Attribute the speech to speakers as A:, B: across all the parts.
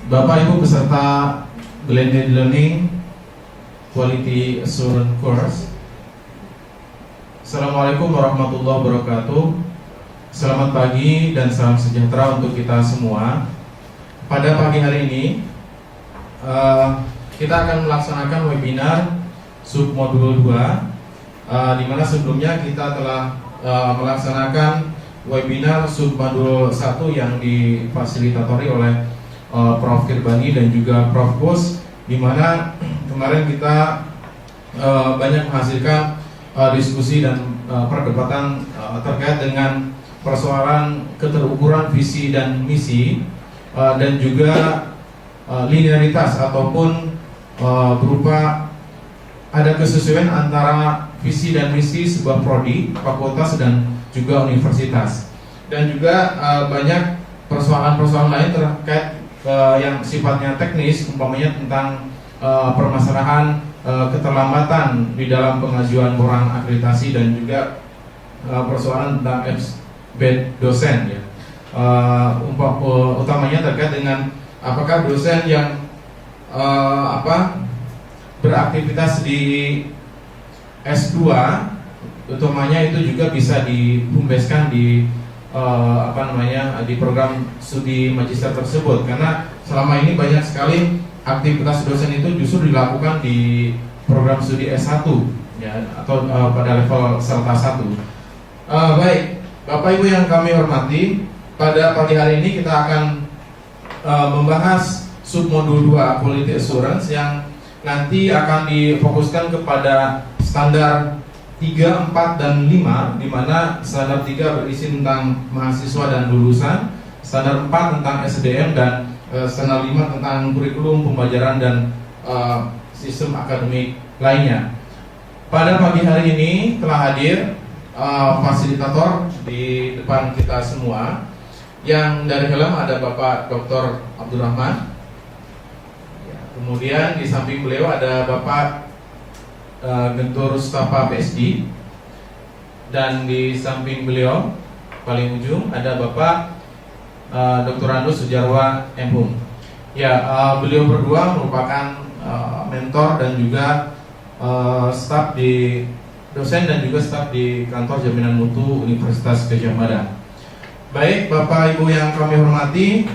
A: Bapak Ibu peserta Blended Learning Quality Assurance Course, Assalamualaikum warahmatullahi wabarakatuh. Selamat pagi dan salam sejahtera untuk kita semua. Pada pagi hari ini kita akan melaksanakan webinar submodul 2, di mana sebelumnya kita telah melaksanakan webinar submodul 1 yang difasilitatori oleh Prof. Kirbani dan juga Prof. Kus, di mana kemarin kita banyak menghasilkan diskusi dan perdebatan terkait dengan persoalan keterukuran visi dan misi dan juga linearitas ataupun berupa ada kesesuaian antara visi dan misi sebuah prodi, fakultas dan juga universitas, dan juga banyak persoalan-persoalan lain terkait yang sifatnya teknis, umpamanya tentang permasalahan keterlambatan di dalam pengajuan borang akreditasi dan juga persoalan tentang bed dosen ya. Utamanya terkait dengan apakah dosen yang beraktivitas di S2 utamanya itu juga bisa dihumbeskan di di program studi magister tersebut, karena selama ini banyak sekali aktivitas dosen itu justru dilakukan di program studi S1 ya, atau pada level serta 1. Baik, Bapak Ibu yang kami hormati, pada pagi hari ini kita akan membahas submodul 2 Quality Assurance yang nanti akan difokuskan kepada standar 3, 4, dan 5, di mana standar 3 berisi tentang mahasiswa dan lulusan, standar 4 tentang SDM, dan standar 5 tentang kurikulum, pembelajaran, dan sistem akademik lainnya. Pada pagi hari ini telah hadir fasilitator di depan kita semua. Yang dari Helm ada Bapak Dr. Abdurrahman. Kemudian di samping beliau ada Bapak Gentur Mustafa PSD, dan di samping beliau paling ujung ada Bapak Dr. Andus Sujarwa MHum. Ya, beliau berdua merupakan mentor dan juga staf di dosen dan juga staf di kantor jaminan mutu Universitas Gadjah Mada. Baik, Bapak Ibu yang kami hormati,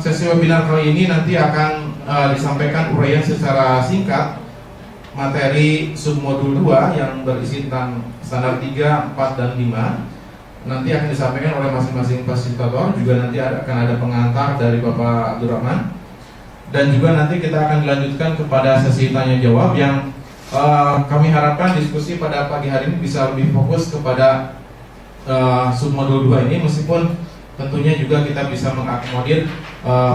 A: sesi webinar kali ini nanti akan disampaikan uraian secara singkat materi submodul 2 yang berisi tentang standar 3, 4, dan 5. Nanti akan disampaikan oleh masing-masing fasilitator, juga nanti akan ada pengantar dari Bapak Abdurrahman, dan juga nanti kita akan dilanjutkan kepada sesi tanya jawab yang kami harapkan diskusi pada pagi hari ini bisa lebih fokus kepada submodul 2 ini, meskipun tentunya juga kita bisa mengakomodir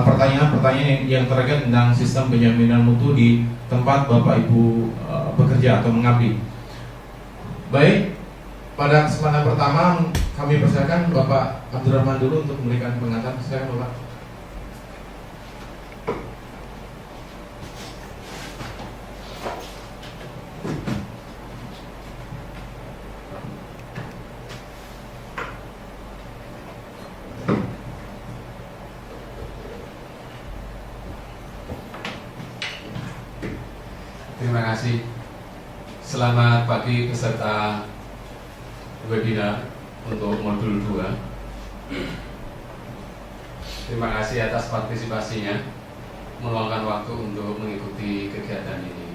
A: pertanyaan-pertanyaan yang terkait tentang sistem penjaminan mutu di tempat Bapak Ibu bekerja atau mengabdi. Baik, pada kesempatan pertama kami persilakan Bapak Abdurrahman dulu untuk memberikan pengantar. Silakan Bapak.
B: Terima kasih. Selamat pagi peserta webinar untuk modul 2. Terima kasih atas partisipasinya, meluangkan waktu untuk mengikuti kegiatan ini.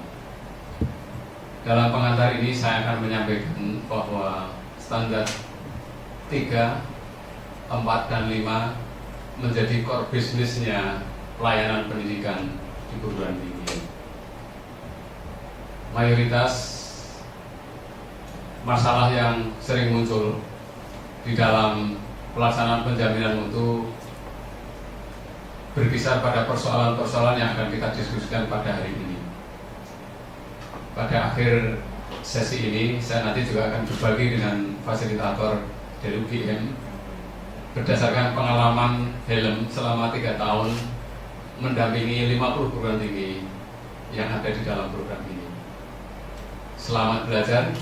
B: Dalam pengantar ini saya akan menyampaikan bahwa standar 3, 4, dan 5 menjadi core bisnisnya pelayanan pendidikan di perguruan tinggi. Mayoritas masalah yang sering muncul di dalam pelaksanaan penjaminan mutu berkisar pada persoalan-persoalan yang akan kita diskusikan pada hari ini. Pada akhir sesi ini, saya nanti juga akan berbagi dengan fasilitator dari UGM berdasarkan pengalaman Helm selama 3 tahun mendampingi 50 perguruan tinggi yang ada di dalam program ini. Selamat belajar,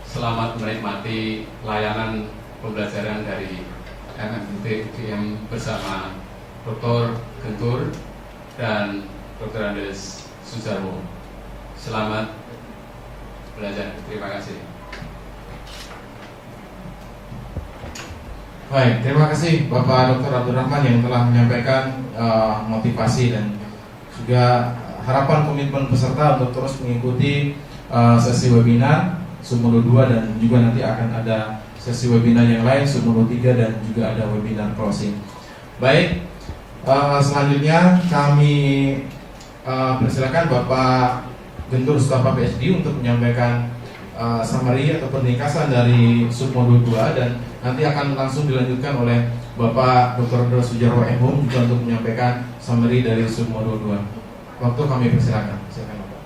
B: selamat menikmati layanan pembelajaran dari MMT UGM bersama Dr. Gentur dan Dr. Andes Sujarwo. Selamat belajar. Terima kasih.
A: Baik, terima kasih Bapak Dr. Abdul Rahman yang telah menyampaikan motivasi dan juga harapan komitmen peserta untuk terus mengikuti sesi webinar Sumudo 2 dan juga nanti akan ada sesi webinar yang lain Sumudo 3 dan juga ada webinar closing. Baik, selanjutnya kami persilakan Bapak Gentur Sutapa PhD untuk menyampaikan summary atau ringkasan dari Submodul 2 dan nanti akan langsung dilanjutkan oleh Bapak Dr. Sujarwo MHum juga untuk menyampaikan summary dari Submodul 2. Waktu kami persilakan. Silakan Bapak.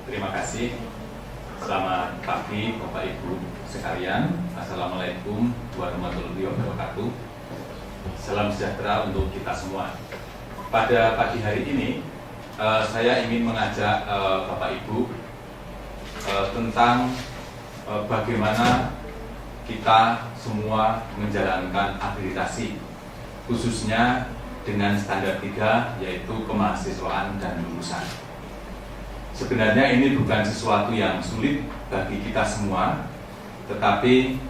C: Terima kasih. Selamat pagi Bapak Ibu sekalian. Assalamualaikum warahmatullahi wabarakatuh. Salam sejahtera untuk kita semua. Pada pagi hari ini saya ingin mengajak Bapak Ibu tentang bagaimana kita semua menjalankan akreditasi, khususnya dengan standar 3 yaitu kemahasiswaan dan lulusan. Sebenarnya ini bukan sesuatu yang sulit bagi kita semua, tetapi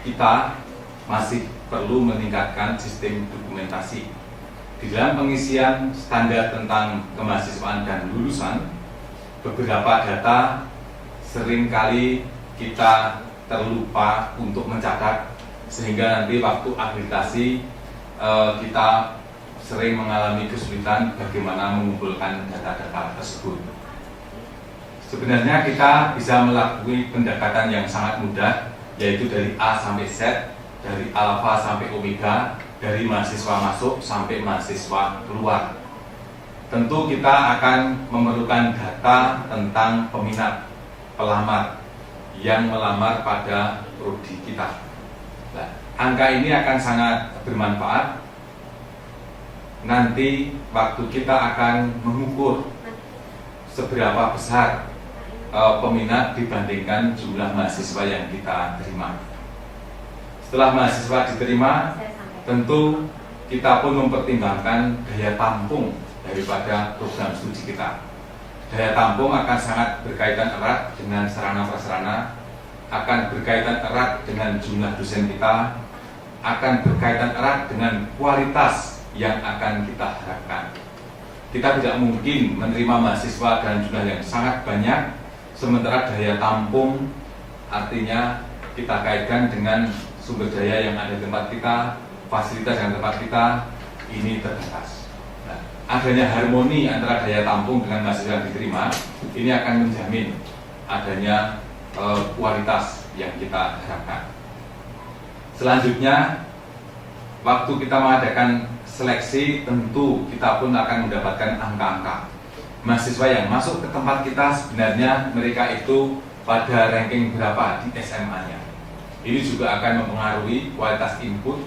C: kita masih perlu meningkatkan sistem dokumentasi. Di dalam pengisian standar tentang kemahasiswaan dan lulusan, beberapa data seringkali kita terlupa untuk mencatat, sehingga nanti waktu akreditasi kita sering mengalami kesulitan bagaimana mengumpulkan data-data tersebut. Sebenarnya kita bisa melakukan pendekatan yang sangat mudah, yaitu dari A sampai Z, dari alfa sampai omega, dari mahasiswa masuk sampai mahasiswa keluar. Tentu kita akan memerlukan data tentang peminat, pelamar yang melamar pada prodi kita. Nah, angka ini akan sangat bermanfaat nanti waktu kita akan mengukur seberapa besar peminat dibandingkan jumlah mahasiswa yang kita terima. Setelah mahasiswa diterima, tentu kita pun mempertimbangkan daya tampung daripada program studi kita. Daya tampung akan sangat berkaitan erat dengan sarana-prasarana, akan berkaitan erat dengan jumlah dosen kita, akan berkaitan erat dengan kualitas yang akan kita harapkan. Kita tidak mungkin menerima mahasiswa dengan jumlah yang sangat banyak, sementara daya tampung artinya kita kaitkan dengan sumber daya yang ada di tempat kita, fasilitas yang ada di tempat kita, ini terbatas. Nah, adanya harmoni antara daya tampung dengan mahasiswa yang diterima, ini akan menjamin adanya kualitas yang kita harapkan. Selanjutnya, waktu kita mengadakan seleksi, tentu kita pun akan mendapatkan angka-angka. Mahasiswa yang masuk ke tempat kita sebenarnya mereka itu pada ranking berapa di SMA-nya. Ini juga akan mempengaruhi kualitas input.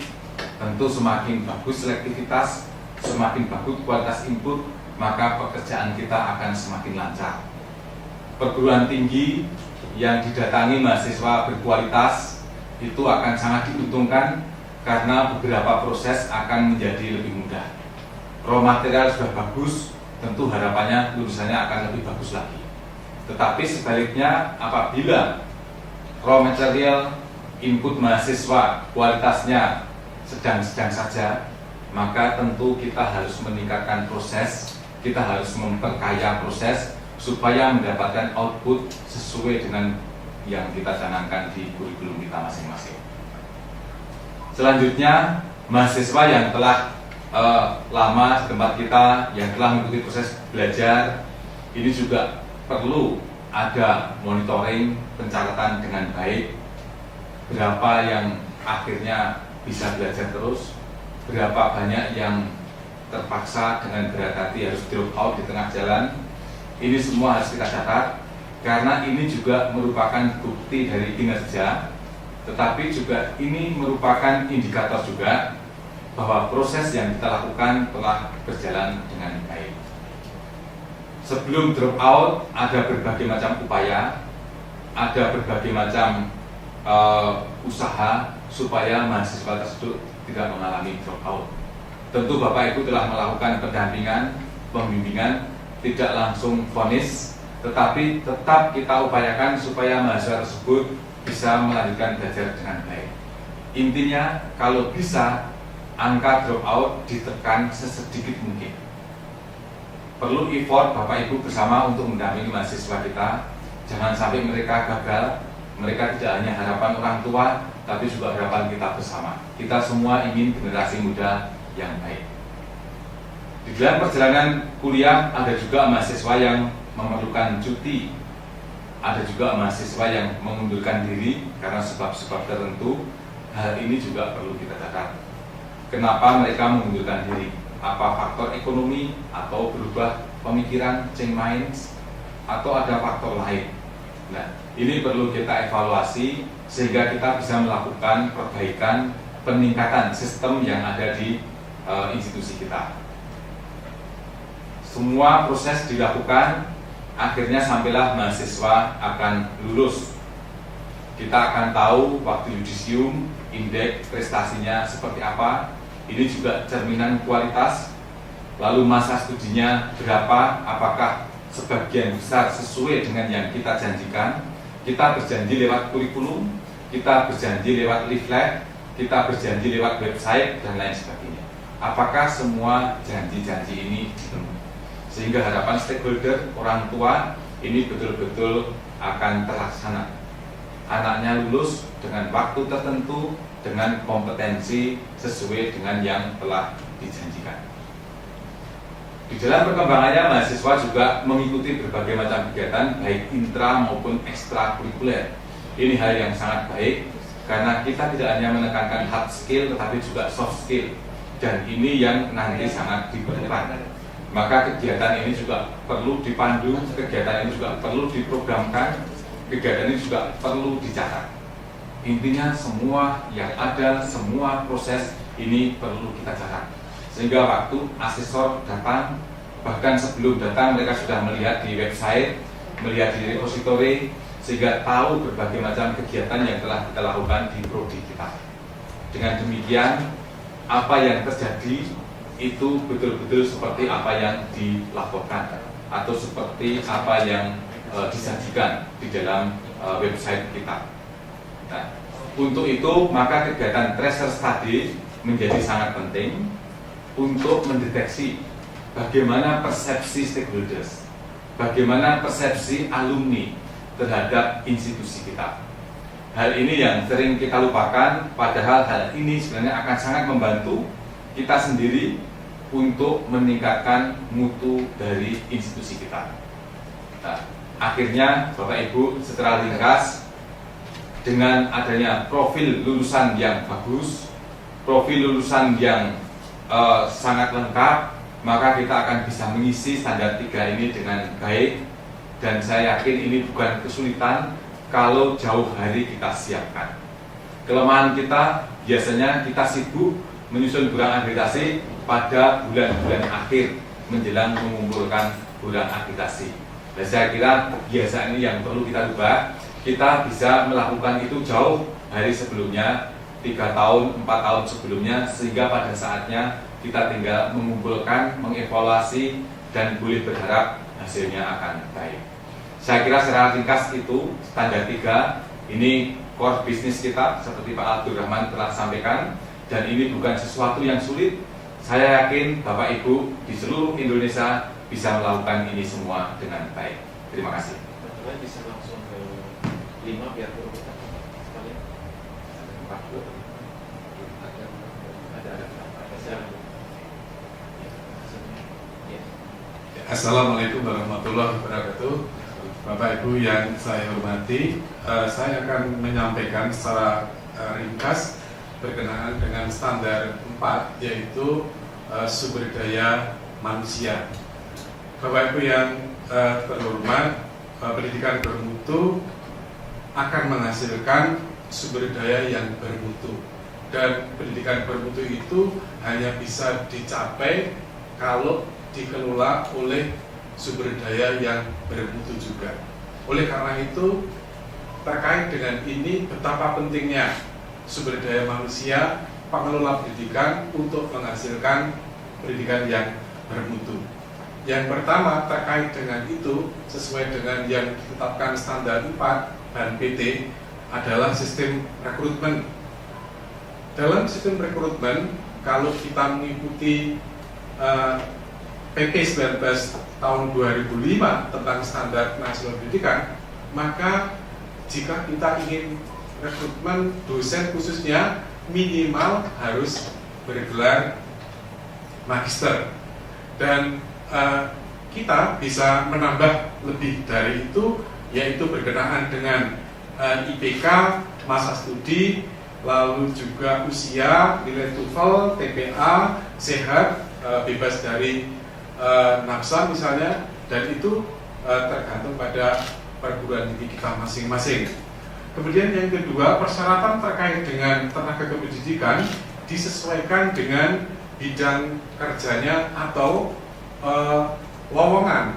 C: Tentu semakin bagus selektivitas, semakin bagus kualitas input, maka pekerjaan kita akan semakin lancar. Perguruan tinggi yang didatangi mahasiswa berkualitas itu akan sangat diuntungkan karena beberapa proses akan menjadi lebih mudah. Raw material sudah bagus, tentu harapannya lulusannya akan lebih bagus lagi. Tetapi sebaliknya, apabila raw material input mahasiswa kualitasnya sedang-sedang saja, maka tentu kita harus meningkatkan proses, kita harus memperkaya proses supaya mendapatkan output sesuai dengan yang kita canangkan di kurikulum kita masing-masing. Selanjutnya, mahasiswa yang telah lama di tempat kita, yang telah mengikuti proses belajar, ini juga perlu ada monitoring, pencatatan dengan baik. Berapa yang akhirnya bisa belajar terus, berapa banyak yang terpaksa dengan berat hati harus drop out di tengah jalan. Ini semua harus kita catat, karena ini juga merupakan bukti dari kinerja, tetapi juga ini merupakan indikator juga bahwa proses yang kita lakukan telah berjalan dengan baik. Sebelum drop out, ada berbagai macam upaya, ada berbagai macam usaha supaya mahasiswa tersebut tidak mengalami drop out. Tentu Bapak Ibu telah melakukan pendampingan, pembimbingan, tidak langsung vonis, tetapi tetap kita upayakan supaya mahasiswa tersebut bisa melanjutkan belajar dengan baik. Intinya kalau bisa angka drop out ditekan sesedikit mungkin. Perlu effort Bapak Ibu bersama untuk mendampingi mahasiswa kita. Jangan sampai mereka gagal. Mereka tidak hanya harapan orang tua, tapi juga harapan kita bersama. Kita semua ingin generasi muda yang baik. Di dalam perjalanan kuliah ada juga mahasiswa yang memerlukan cuti. Ada juga mahasiswa yang mengundurkan diri karena sebab-sebab tertentu. Hal ini juga perlu kita catat. Kenapa mereka mengundurkan diri? Apa faktor ekonomi atau berubah pemikiran, change minds, atau ada faktor lain? Nah, ini perlu kita evaluasi sehingga kita bisa melakukan perbaikan, peningkatan sistem yang ada di institusi kita. Semua proses dilakukan, akhirnya sampailah mahasiswa akan lulus. Kita akan tahu waktu yudisium, indeks prestasinya seperti apa. Ini juga cerminan kualitas. Lalu masa studinya berapa, apakah sebagian besar sesuai dengan yang kita janjikan. Kita berjanji lewat kurikulum, kita berjanji lewat leaflet, kita berjanji lewat website, dan lain sebagainya. Apakah semua janji-janji ini dipenuhi? Sehingga harapan stakeholder, orang tua, ini betul-betul akan terlaksana. Anaknya lulus dengan waktu tertentu, dengan kompetensi sesuai dengan yang telah dijanjikan. Di dalam perkembangannya, mahasiswa juga mengikuti berbagai macam kegiatan, baik intra maupun ekstrakurikuler. Ini hal yang sangat baik, karena kita tidak hanya menekankan hard skill, tetapi juga soft skill. Dan ini yang nanti sangat diperlukan. Maka kegiatan ini juga perlu dipandu, kegiatan ini juga perlu diprogramkan, kegiatan ini juga perlu dicatat. Intinya semua yang ada, semua proses ini perlu kita catat. Sehingga waktu asesor datang, bahkan sebelum datang mereka sudah melihat di website, melihat di repository, sehingga tahu berbagai macam kegiatan yang telah kita lakukan di prodi kita. Dengan demikian, apa yang terjadi itu betul-betul seperti apa yang dilaporkan atau seperti apa yang disajikan di dalam website kita. Nah, untuk itu maka kegiatan tracer study menjadi sangat penting untuk mendeteksi bagaimana persepsi stakeholders, bagaimana persepsi alumni terhadap institusi kita. Hal ini yang sering kita lupakan, padahal hal ini sebenarnya akan sangat membantu kita sendiri untuk meningkatkan mutu dari institusi kita. Nah, akhirnya Bapak Ibu, secara ringkas, dengan adanya profil lulusan yang bagus, profil lulusan yang sangat lengkap, maka kita akan bisa mengisi standar 3 ini dengan baik. Dan saya yakin ini bukan kesulitan kalau jauh hari kita siapkan. Kelemahan kita biasanya kita sibuk menyusun bulan akreditasi pada bulan-bulan akhir menjelang mengumpulkan bulan akreditasi. Dan saya kira biasa ini yang perlu kita ubah. Kita bisa melakukan itu jauh hari sebelumnya, 3 tahun, 4 tahun sebelumnya, sehingga pada saatnya kita tinggal mengumpulkan, mengevaluasi, dan boleh berharap hasilnya akan baik. Saya kira secara ringkas itu standar 3 ini core bisnis kita seperti Pak Abdurrahman telah sampaikan, dan ini bukan sesuatu yang sulit. Saya yakin Bapak Ibu di seluruh Indonesia bisa melakukan ini semua dengan baik. Terima kasih.
A: Bisa langsung ke 5 biar berurutan sekalian. 40.
D: Assalamualaikum warahmatullahi wabarakatuh. Bapak Ibu yang saya hormati, saya akan menyampaikan secara ringkas berkenaan dengan standar 4, yaitu sumber daya manusia. Bapak Ibu yang terhormat, pendidikan bermutu akan menghasilkan sumber daya yang bermutu, dan pendidikan bermutu itu hanya bisa dicapai kalau dikelola oleh sumber daya yang bermutu juga. Oleh karena itu, terkait dengan ini betapa pentingnya sumber daya manusia, pengelola pendidikan untuk menghasilkan pendidikan yang bermutu. Yang pertama terkait dengan itu, sesuai dengan yang ditetapkan standar 4 dan PT, adalah sistem rekrutmen. Dalam sistem rekrutmen, kalau kita mengikuti PP 19 tahun 2005 tentang standar nasional pendidikan, maka jika kita ingin rekrutmen dosen khususnya, minimal harus bergelar magister, dan kita bisa menambah lebih dari itu, yaitu berkenaan dengan IPK, masa studi, lalu juga usia, nilai TOEFL, TPA, sehat, bebas dari nafsa misalnya, dan itu tergantung pada perguruan tinggi kita masing-masing. Kemudian yang kedua, persyaratan terkait dengan tenaga kependidikan disesuaikan dengan bidang kerjanya atau lowongan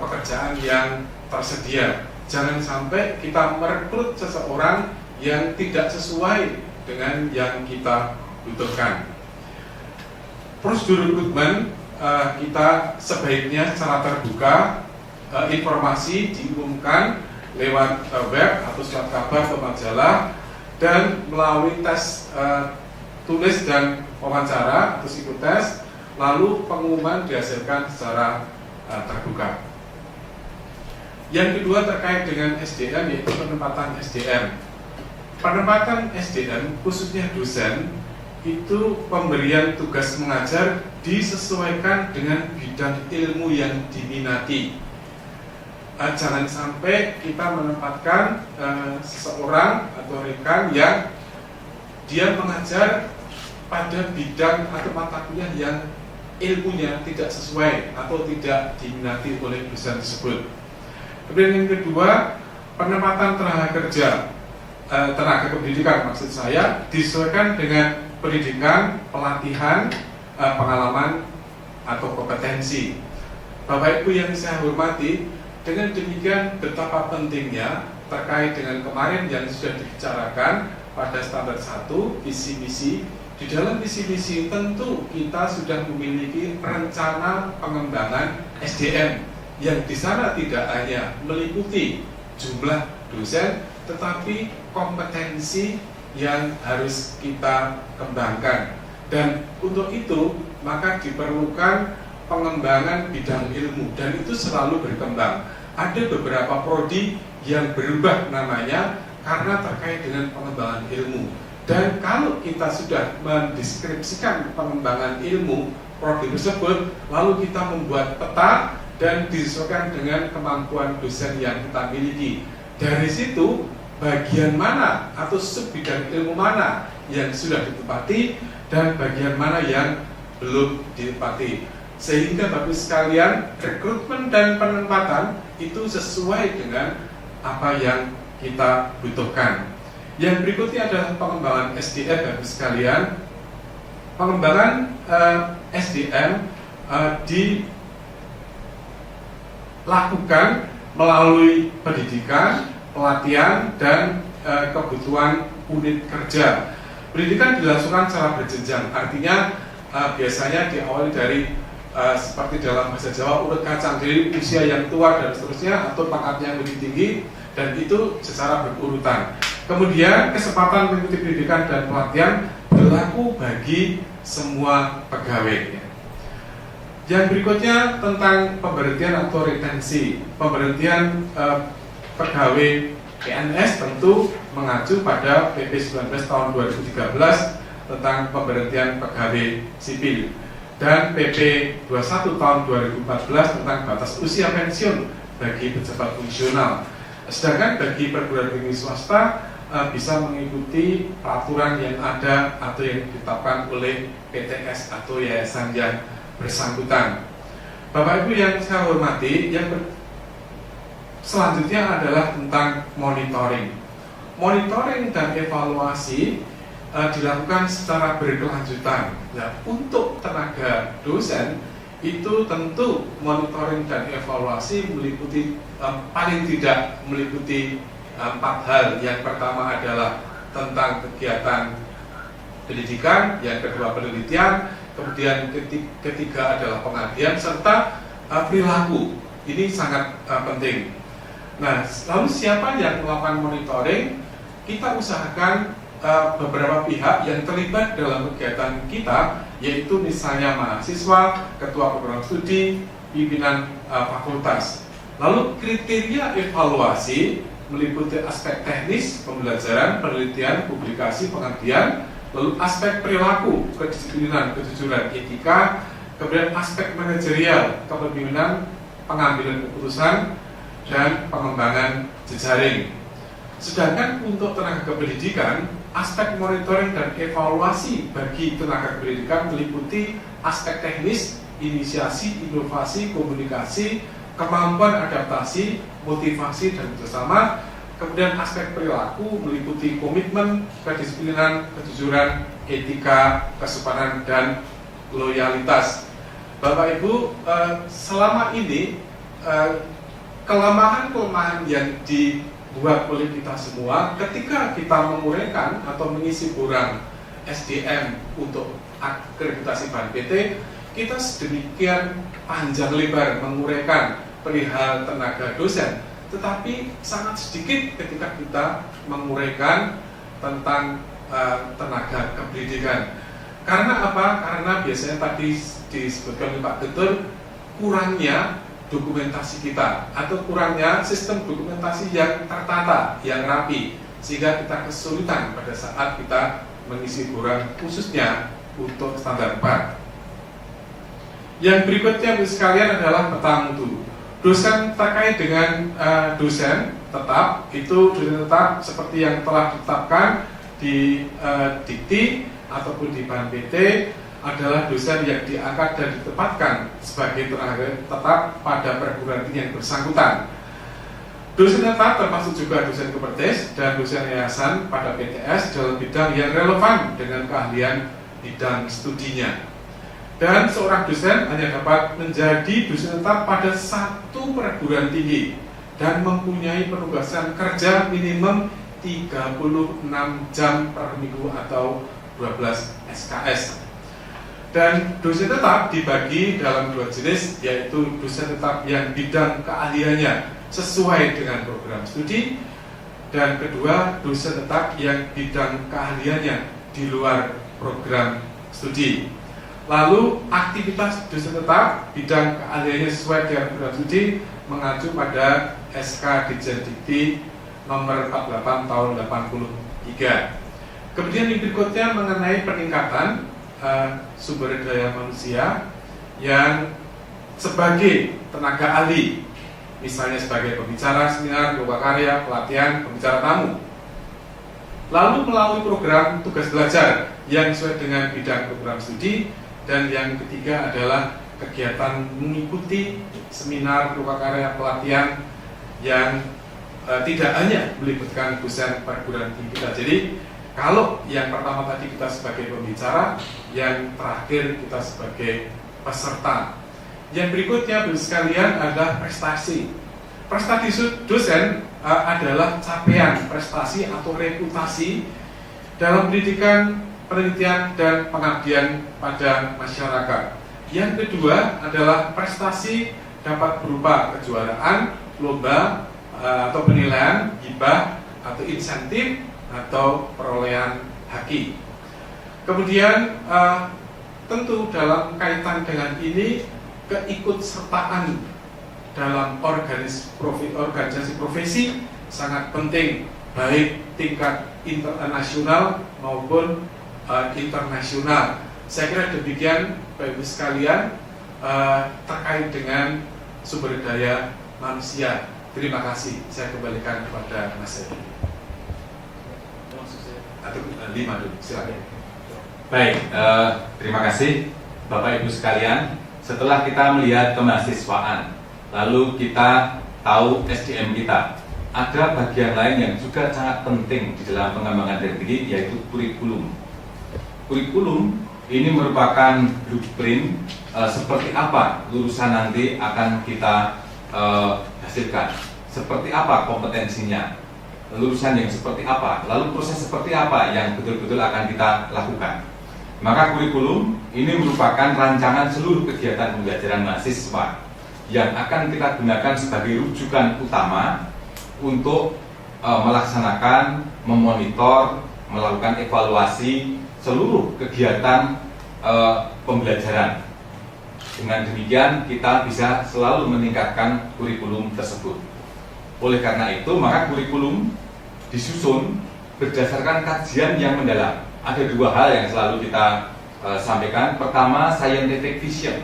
D: pekerjaan yang tersedia. Jangan sampai kita merekrut seseorang yang tidak sesuai dengan yang kita butuhkan. Prosedur rekrutmen kita sebaiknya secara terbuka, informasi diumumkan lewat web atau surat kabar atau majalah, dan melalui tes tulis dan wawancara atau psikotes, lalu pengumuman dihasilkan secara terbuka. Yang kedua terkait dengan SDM, yaitu penempatan SDM. Penempatan SDM khususnya dosen itu pemberian tugas mengajar disesuaikan dengan bidang ilmu yang diminati. Jangan sampai kita menempatkan seseorang atau rekan yang dia mengajar pada bidang atau mata kuliah yang ilmunya tidak sesuai atau tidak diminati oleh dosen tersebut. Kemudian yang kedua, penempatan tenaga kerja, tenaga pendidikan maksud saya, disesuaikan dengan pendidikan, pelatihan, pengalaman atau kompetensi. Bapak Ibu yang saya hormati, dengan demikian betapa pentingnya terkait dengan kemarin yang sudah dibicarakan pada standar 1, visi misi. Di dalam visi misi tentu kita sudah memiliki rencana pengembangan SDM yang di sana tidak hanya meliputi jumlah dosen, tetapi kompetensi yang harus kita kembangkan. Dan untuk itu maka diperlukan pengembangan bidang ilmu, dan itu selalu berkembang. Ada beberapa prodi yang berubah namanya karena terkait dengan pengembangan ilmu. Dan kalau kita sudah mendeskripsikan pengembangan ilmu prodi tersebut, lalu kita membuat peta dan disesuaikan dengan kemampuan dosen yang kita miliki. Dari situ bagian mana atau subbidang ilmu mana yang sudah ditempati dan bagian mana yang belum ditempati, sehingga Bapak sekalian rekrutmen dan penempatan itu sesuai dengan apa yang kita butuhkan. Yang berikutnya adalah pengembangan SDM Bapak sekalian. Pengembangan SDM dilakukan melalui pendidikan, pelatihan, dan kebutuhan unit kerja. Pendidikan dilangsungkan secara berjenjang, artinya biasanya diawali dari seperti dalam bahasa Jawa urut kacang, dari usia yang tua dan seterusnya atau pangkat yang lebih tinggi, dan itu secara berurutan. Kemudian kesempatan mengikuti pendidikan dan pelatihan berlaku bagi semua pegawai. Yang berikutnya tentang pemberhentian atau retensi. Pemberhentian pegawai PNS tentu mengacu pada PP 19 tahun 2013 tentang pemberhentian pegawai sipil, dan PP 21 tahun 2014 tentang batas usia pensiun bagi pejabat fungsional. Sedangkan bagi perguruan tinggi swasta bisa mengikuti peraturan yang ada atau yang ditetapkan oleh PTS atau yayasan yang bersangkutan. Bapak Ibu yang saya hormati, yang selanjutnya adalah tentang monitoring. Monitoring dan evaluasi dilakukan secara berkelanjutan. Nah, untuk tenaga dosen itu tentu monitoring dan evaluasi meliputi paling tidak meliputi 4 hal. Yang pertama adalah tentang kegiatan pendidikan, yang kedua penelitian, kemudian ketiga adalah pengabdian, serta perilaku. Ini sangat penting. Nah, lalu siapa yang melakukan monitoring? Kita usahakan beberapa pihak yang terlibat dalam kegiatan kita, yaitu misalnya mahasiswa, ketua program studi, pimpinan fakultas. Lalu kriteria evaluasi meliputi aspek teknis, pembelajaran, penelitian, publikasi, pengabdian, lalu aspek perilaku, kedisiplinan, kejujuran, etika, kemudian aspek manajerial, kepemimpinan, pengambilan keputusan, dan pengembangan jejaring. Sedangkan untuk tenaga kependidikan, aspek monitoring dan evaluasi bagi tenaga pendidikan meliputi aspek teknis, inisiasi, inovasi, komunikasi, kemampuan adaptasi, motivasi, dan kerjasama. Kemudian aspek perilaku meliputi komitmen, kedisiplinan, kejujuran, etika, kesopanan, dan loyalitas. Bapak Ibu, selama ini kelemahan-kelemahan yang dibuat oleh kita semua ketika kita menguraikan atau mengisi borang SDM untuk akreditasi bahan PT, kita sedemikian panjang lebar menguraikan perihal tenaga dosen, tetapi sangat sedikit ketika kita menguraikan tentang tenaga kependidikan. Karena apa? Karena biasanya tadi disebutkan oleh Pak Ketur, kurangnya dokumentasi kita atau kurangnya sistem dokumentasi yang tertata, yang rapi, sehingga kita kesulitan pada saat kita mengisi borang khususnya untuk standar 4. Yang berikutnya sekalian adalah tentang mutu. Dosen terkait dengan dosen tetap, itu dosen tetap seperti yang telah ditetapkan di dikti ataupun di bahan PT adalah dosen yang diangkat dan ditempatkan sebagai tenaga tetap pada perguruan tinggi yang bersangkutan. Dosen tetap termasuk juga dosen Kopertis dan dosen yayasan pada PTS dalam bidang yang relevan dengan keahlian bidang studinya. Dan seorang dosen hanya dapat menjadi dosen tetap pada satu perguruan tinggi dan mempunyai penugasan kerja minimum 36 jam per minggu atau 12 SKS. Dan dosen tetap dibagi dalam 2 jenis, yaitu dosen tetap yang bidang keahliannya sesuai dengan program studi, dan kedua dosen tetap yang bidang keahliannya di luar program studi. Lalu aktivitas dosen tetap bidang keahliannya sesuai dengan program studi mengacu pada SK Dirjen Dikti nomor 48 tahun 83. Kemudian yang berikutnya mengenai peningkatan sumber daya manusia yang sebagai tenaga ahli, misalnya sebagai pembicara seminar, lokakarya, pelatihan, pembicara tamu. Lalu melalui program tugas belajar yang sesuai dengan bidang program studi, dan yang ketiga adalah kegiatan mengikuti seminar, lokakarya, pelatihan yang tidak hanya melibatkan dosen perguruan tinggi kita. Jadi kalau yang pertama tadi kita sebagai pembicara, yang terakhir kita sebagai peserta. Yang berikutnya Bapak sekalian adalah prestasi. Prestasi dosen adalah capaian prestasi atau reputasi dalam pendidikan, penelitian, dan pengabdian pada masyarakat. Yang kedua adalah prestasi dapat berupa kejuaraan, lomba, atau penilaian, hibah, atau insentif, atau perolehan haki. Kemudian tentu dalam kaitan dengan ini, keikutsertaan dalam organisasi profesi sangat penting, baik tingkat internasional maupun internasional. Saya kira demikian Bapak Ibu sekalian terkait dengan sumber daya manusia. Terima kasih. Saya kembalikan kepada Mas Edi. Atau 5 dulu, silakan.
C: Baik, terima kasih Bapak Ibu sekalian. Setelah kita melihat kemahasiswaan, lalu kita tahu SDM kita, ada bagian lain yang juga sangat penting di dalam pengembangan tinggi, yaitu kurikulum. Kurikulum ini merupakan blueprint seperti apa lulusan nanti akan kita hasilkan, seperti apa kompetensinya. lulusan yang seperti apa, lalu proses seperti apa yang betul-betul akan kita lakukan. Maka kurikulum ini merupakan rancangan seluruh kegiatan pembelajaran mahasiswa yang akan kita gunakan sebagai rujukan utama untuk melaksanakan, memonitor, melakukan evaluasi seluruh kegiatan pembelajaran. Dengan demikian kita bisa selalu meningkatkan kurikulum tersebut. Oleh karena itu, maka kurikulum disusun berdasarkan kajian yang mendalam. Ada dua hal yang selalu kita sampaikan. Pertama, scientific vision.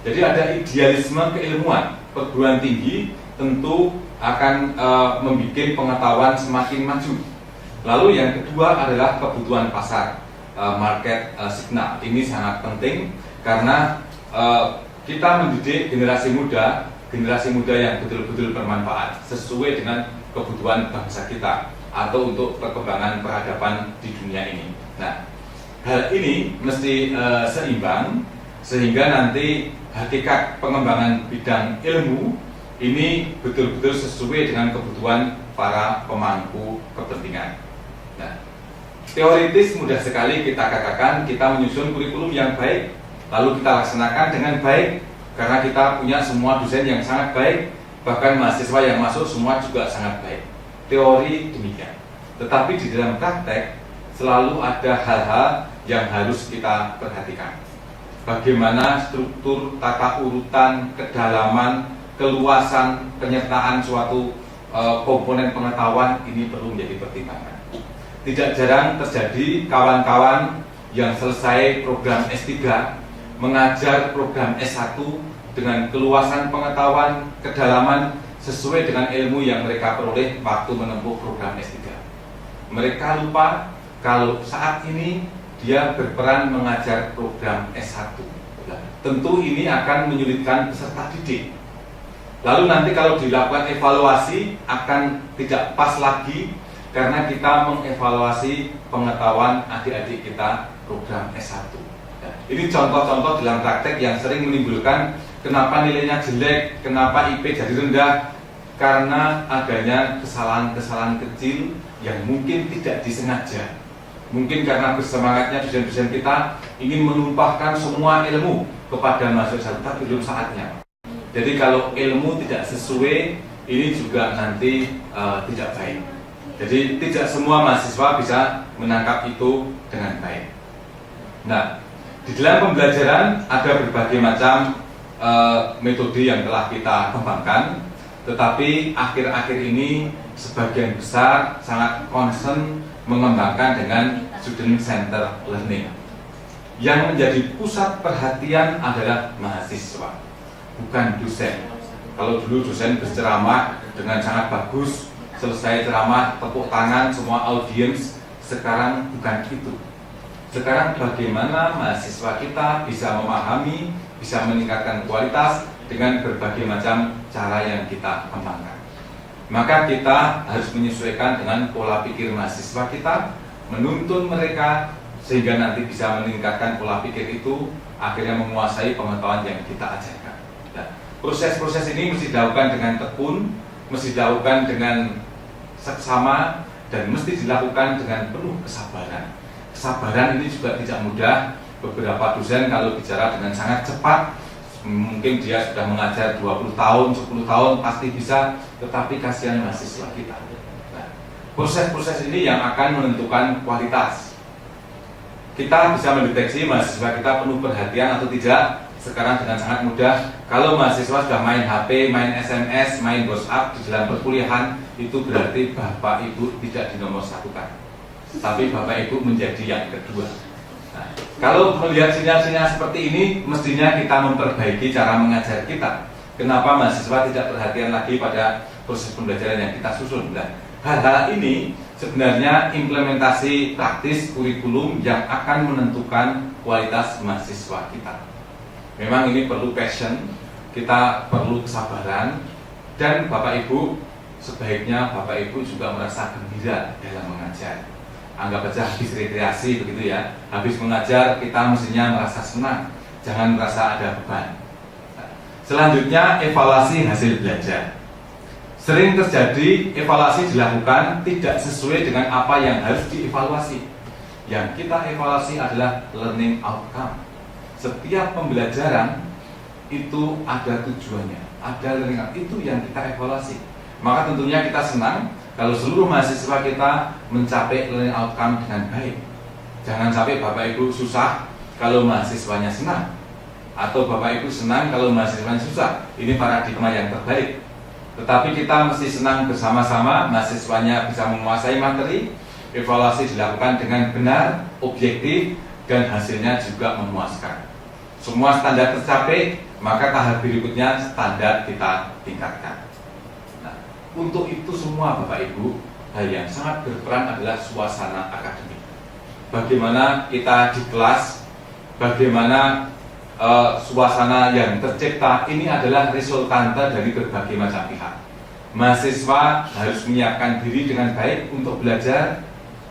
C: Jadi ada idealisme keilmuan. Perguruan tinggi tentu akan membuat pengetahuan semakin maju. Lalu yang kedua adalah kebutuhan pasar, market signal. Ini sangat penting karena kita mendidik generasi muda yang betul-betul bermanfaat sesuai dengan kebutuhan bangsa kita atau untuk perkembangan peradaban di dunia ini. Nah, hal ini mesti seimbang sehingga nanti hakikat pengembangan bidang ilmu ini betul-betul sesuai dengan kebutuhan para pemangku kepentingan. Nah, teoritis mudah sekali kita katakan kita menyusun kurikulum yang baik, lalu kita laksanakan dengan baik karena kita punya semua dosen yang sangat baik, bahkan mahasiswa yang masuk semua juga sangat baik. Teori demikian. Tetapi di dalam praktek selalu ada hal-hal yang harus kita perhatikan. Bagaimana struktur, tata urutan, kedalaman, keluasan, penyertaan suatu komponen pengetahuan ini perlu menjadi pertimbangan. Tidak jarang terjadi kawan-kawan yang selesai program S3 mengajar program S1 dengan keluasan pengetahuan, kedalaman sesuai dengan ilmu yang mereka peroleh waktu menempuh program S3. Mereka lupa kalau saat ini dia berperan mengajar program S1. Tentu ini akan menyulitkan peserta didik. Lalu nanti kalau dilakukan evaluasi akan tidak pas lagi karena kita mengevaluasi pengetahuan adik-adik kita program S1. Ini contoh-contoh dalam praktek yang sering menimbulkan kenapa nilainya jelek, kenapa IP jadi rendah, karena adanya kesalahan-kesalahan kecil yang mungkin tidak disengaja. Mungkin karena bersemangatnya dosen-dosen kita ingin menumpahkan semua ilmu kepada mahasiswa, tapi belum saatnya. Jadi kalau ilmu tidak sesuai, ini juga nanti tidak baik. Jadi tidak semua mahasiswa bisa menangkap itu dengan baik. Nah, di dalam pembelajaran ada berbagai macam metode yang telah kita kembangkan, tetapi akhir-akhir ini sebagian besar sangat concern mengembangkan dengan student center learning. Yang menjadi pusat perhatian adalah mahasiswa, bukan dosen. Kalau dulu dosen berceramah dengan sangat bagus, selesai ceramah tepuk tangan semua audiens, sekarang bukan itu. Sekarang bagaimana mahasiswa kita bisa memahami, bisa meningkatkan kualitas dengan berbagai macam cara yang kita kembangkan. Maka kita harus menyesuaikan dengan pola pikir mahasiswa kita, menuntun mereka sehingga nanti bisa meningkatkan pola pikir itu, akhirnya menguasai pengetahuan yang kita ajarkan. Nah, proses-proses ini mesti dilakukan dengan tekun, mesti dilakukan dengan seksama, dan mesti dilakukan dengan penuh kesabaran. Kesabaran ini juga tidak mudah. Beberapa dosen kalau bicara dengan sangat cepat, mungkin dia sudah mengajar 20 tahun, 10 tahun pasti bisa, tetapi kasihan mahasiswa kita. Nah, proses-proses ini yang akan menentukan kualitas. Kita bisa mendeteksi mahasiswa kita penuh perhatian atau tidak sekarang dengan sangat mudah. Kalau mahasiswa sudah main HP, main SMS, main WhatsApp di dalam perkuliahan, itu berarti Bapak Ibu tidak dinomorsatukan, tapi Bapak Ibu menjadi yang kedua. Nah, kalau melihat sinyal-sinyal seperti ini, mestinya kita memperbaiki cara mengajar kita. Kenapa mahasiswa tidak perhatian lagi pada proses pembelajaran yang kita susun? Nah, hal-hal ini sebenarnya implementasi praktis kurikulum yang akan menentukan kualitas mahasiswa kita. Memang ini perlu passion, kita perlu kesabaran, dan Bapak Ibu sebaiknya Bapak Ibu juga merasa gembira dalam mengajar. Anggap aja habis rekreasi begitu ya. Habis mengajar kita mestinya merasa senang, jangan merasa ada beban. Selanjutnya evaluasi hasil belajar. Sering terjadi evaluasi dilakukan tidak sesuai dengan apa yang harus dievaluasi. Yang kita evaluasi adalah learning outcome. Setiap pembelajaran itu ada tujuannya, ada learning outcome, itu yang kita evaluasi. Maka tentunya kita senang kalau seluruh mahasiswa kita mencapai learning outcome dengan baik. Jangan sampai Bapak Ibu susah kalau mahasiswanya senang, atau Bapak Ibu senang kalau mahasiswanya susah. Ini paradigma yang terbaik. Tetapi kita mesti senang bersama-sama, mahasiswanya bisa menguasai materi, evaluasi dilakukan dengan benar, objektif, dan hasilnya juga memuaskan. Semua standar tercapai, maka tahap berikutnya standar kita tingkatkan. Nah, untuk itu semua Bapak Ibu, hal yang sangat berperan adalah suasana akademik. Bagaimana kita di kelas, bagaimana suasana yang tercipta, ini adalah resultante dari berbagai macam pihak. Mahasiswa harus menyiapkan diri dengan baik untuk belajar,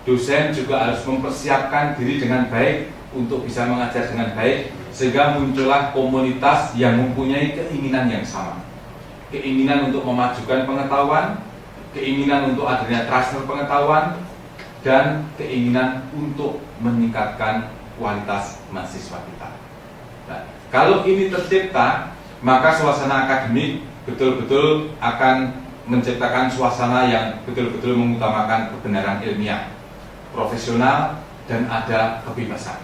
C: dosen juga harus mempersiapkan diri dengan baik untuk bisa mengajar dengan baik, sehingga muncullah komunitas yang mempunyai keinginan yang sama. Keinginan untuk memajukan pengetahuan, keinginan untuk adanya transfer pengetahuan, dan keinginan untuk meningkatkan kualitas mahasiswa kita. Nah, kalau ini tercipta, maka suasana akademik betul-betul akan menciptakan suasana yang betul-betul mengutamakan kebenaran ilmiah, profesional, dan ada kebebasan.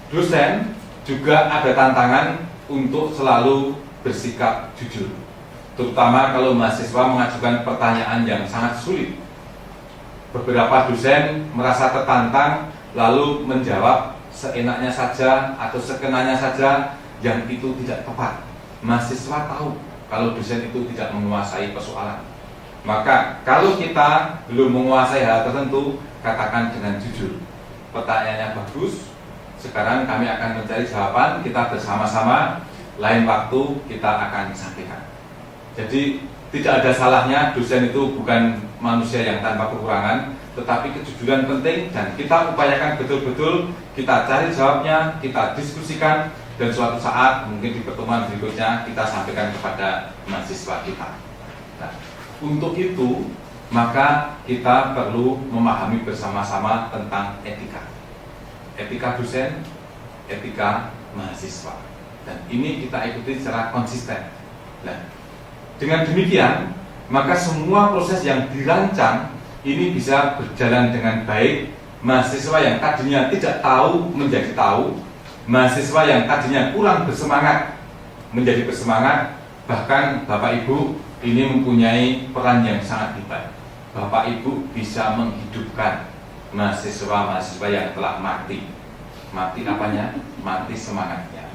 C: Dosen juga ada tantangan untuk selalu bersikap jujur, terutama kalau mahasiswa mengajukan pertanyaan yang sangat sulit. Beberapa dosen merasa tertantang lalu menjawab seenaknya saja atau sekenanya saja yang itu tidak tepat. Mahasiswa tahu kalau dosen itu tidak menguasai persoalan. Maka kalau kita belum menguasai hal tertentu, katakan dengan jujur. Pertanyaannya bagus, sekarang kami akan mencari jawaban, kita bersama-sama, lain waktu kita akan sampaikan. Jadi tidak ada salahnya, dosen itu bukan manusia yang tanpa kekurangan, tetapi kejujuran penting dan kita upayakan betul-betul, kita cari jawabnya, kita diskusikan, dan suatu saat mungkin di pertemuan berikutnya kita sampaikan kepada mahasiswa kita. Nah, untuk itu maka kita perlu memahami bersama-sama tentang etika. Etika dosen, etika mahasiswa. Dan ini kita ikuti secara konsisten. Nah, dengan demikian, maka semua proses yang dirancang ini bisa berjalan dengan baik. Mahasiswa yang tadinya tidak tahu menjadi tahu, mahasiswa yang tadinya kurang bersemangat menjadi bersemangat. Bahkan Bapak Ibu ini mempunyai peran yang sangat hebat. Bapak Ibu bisa menghidupkan mahasiswa-mahasiswa yang telah mati. Mati apanya? Mati semangatnya.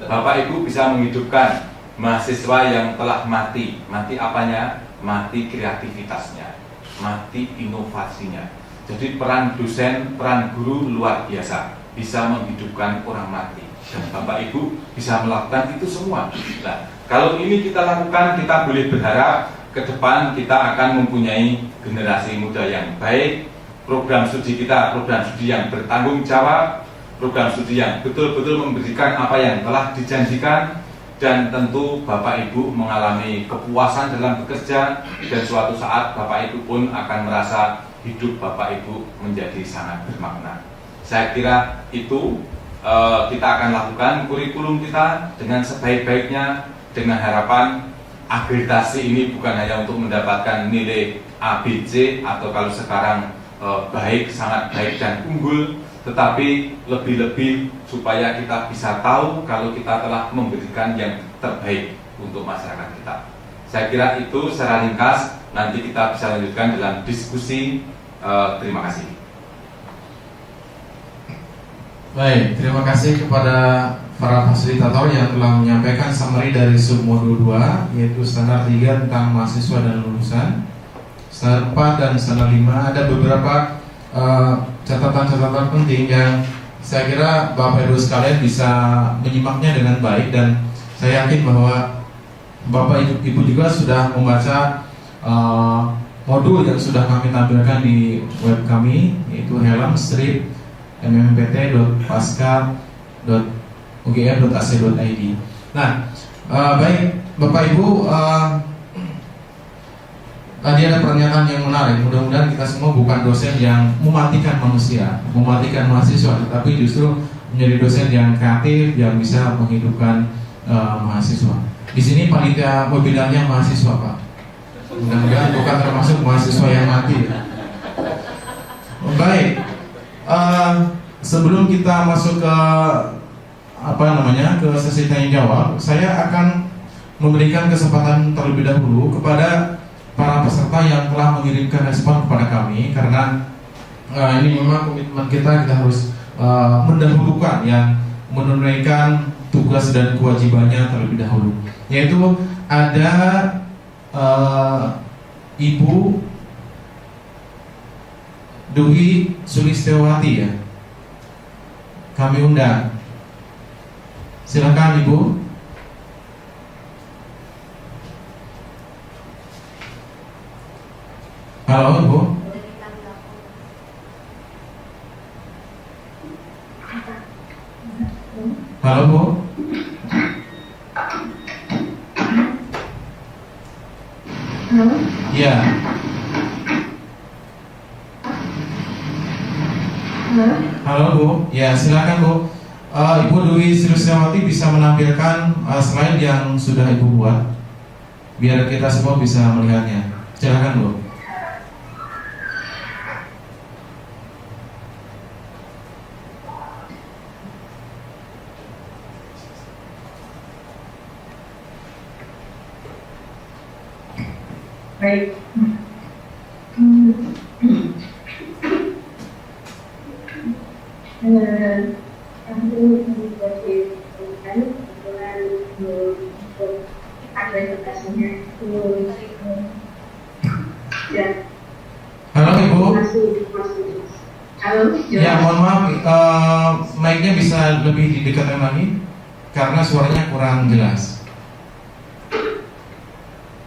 C: Bapak Ibu bisa menghidupkan mahasiswa yang telah mati. Mati apanya? Mati kreativitasnya, mati inovasinya. Jadi peran dosen, peran guru luar biasa, bisa menghidupkan orang mati. Dan Bapak Ibu bisa melakukan itu semua. Nah, kalau ini kita lakukan, kita boleh berharap ke depan kita akan mempunyai generasi muda yang baik. Program studi kita, program studi yang bertanggung jawab, program studi yang betul-betul memberikan apa yang telah dijanjikan. Dan tentu Bapak Ibu mengalami kepuasan dalam bekerja, dan suatu saat Bapak Ibu pun akan merasa hidup Bapak Ibu menjadi sangat bermakna. Saya kira itu kita akan lakukan kurikulum kita dengan sebaik-baiknya, dengan harapan akreditasi ini bukan hanya untuk mendapatkan nilai A, B, C, atau kalau sekarang baik, sangat baik dan unggul, tetapi lebih-lebih supaya kita bisa tahu kalau kita telah memberikan yang terbaik untuk masyarakat kita. Saya kira itu secara ringkas, nanti kita bisa lanjutkan dalam diskusi. Terima kasih.
A: Baik, terima kasih kepada para fasilitator yang telah menyampaikan summary dari submodul 2, yaitu standar 3 tentang mahasiswa dan lulusan, standar 4 dan standar 5. Ada beberapa catatan-catatan penting yang saya kira Bapak Ibu sekalian bisa menyimaknya dengan baik, dan saya yakin bahwa Bapak Ibu juga sudah membaca modul yang sudah kami tampilkan di web kami, yaitu helm-mpt.pasca.ugm.ac.id. Nah, baik Bapak Ibu, tadi ada pernyataan yang menarik. Mudah-mudahan kita semua bukan dosen yang mematikan manusia, mematikan mahasiswa, tapi justru menjadi dosen yang kreatif, yang bisa menghidupkan mahasiswa. Di sini panitia pembinanya mahasiswa, Pak. Mudah-mudahan bukan termasuk mahasiswa yang mati. Ya. Baik. Sebelum kita masuk ke ke sesi tanya jawab, saya akan memberikan kesempatan terlebih dahulu kepada para peserta yang telah mengirimkan respon kepada kami, karena ini memang komitmen kita harus mendahulukan yang menunaikan tugas dan kewajibannya terlebih dahulu. Yaitu ada Ibu Dwi Sulistewati ya. Kami undang. Silakan Ibu. Halo Ibu. Halo Bu.
E: Halo?
A: Ya.
E: Halo?
A: Halo Bu. Ya, silakan Bu. Ibu Dwi Sulistewati bisa menampilkan slide yang sudah Ibu buat, biar kita semua bisa melihatnya. Silakan Bu.
E: Baik. Kami menjadikan kebetulan untuk akreditasinya dan
A: Halo Ibu.
E: masih halo.
A: Ya, mohon maaf, mic-nya bisa lebih didekatkan lagi karena suaranya kurang jelas.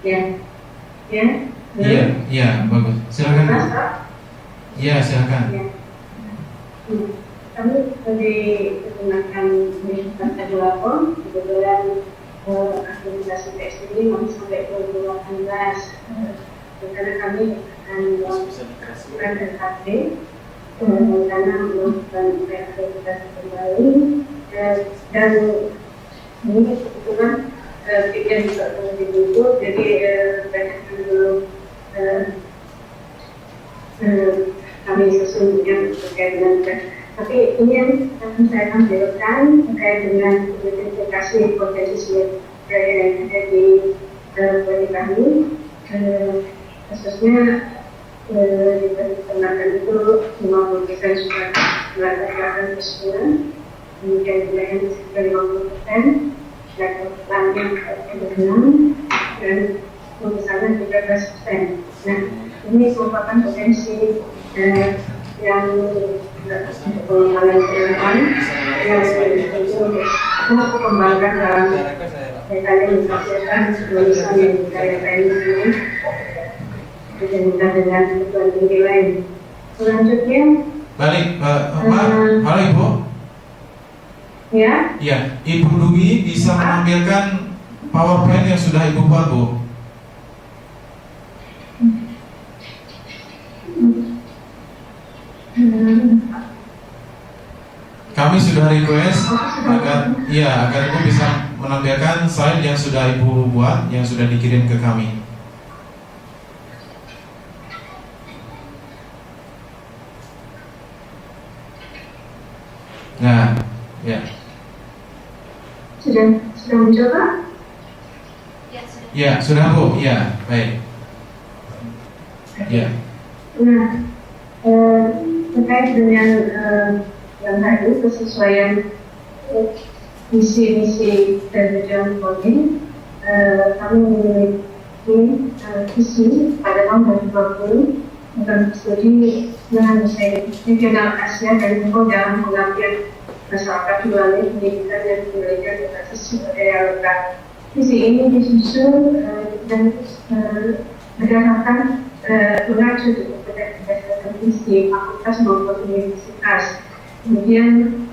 E: Ya.
A: Iya, bagus. Silakan Bu. Iya, silakan.
E: Ya. Kami menggunakan Universitas Edulakon, kebetulan akreditasi PSD ini masih sampai 2018, karena kami akan melakukan RKT karena melakukan akreditasi kembali, dan ini kebetulan pikir juga ditutup, jadi banyak dulu kami sesungguhnya terkait dengan, tapi ini yang saya tampilkan terkait dengan identifikasi potensi yang ada di bagi kami, khususnya diperkenalkan itu 50% sudah melakukan keseluruhan, kemudian wilayah sekitar 50%, dan lainnya kebenaran, dan pemisahan 13%. Nah, ini merupakan potensi yang untuk pengembangan kehidupan yang untuk kembangkan dalam kaitannya menghasilkan tulisan yang dikaitan ini dibandingkan dengan kebutuhan tinggi lain. Selanjutnya,
A: Balik, halo Ibu.
E: ya,
A: Ibu Dwi bisa menampilkan PowerPoint yang sudah Ibu buat Bu. Kami sudah request agar Ibu bisa menampilkan slide yang sudah Ibu buat, yang sudah dikirim ke kami. Nah, ya.
E: Sudah mencoba?
A: Ya, sudah Bu. Ya, baik. Ya.
E: Nah, terkait dengan yang tadi kesesuaian misi-misi dari John Coding, kami memiliki visi pada tahun 2020 untuk studi dengan regional Asia dan Timur dalam pengabdian masyarakat melalui pendidikan dan pendidikan berbasis sumber daya lokal. Visi ini disusun dan berdasarkan mengacu berdasarkan visi fakultas maupun universitas. Kemudian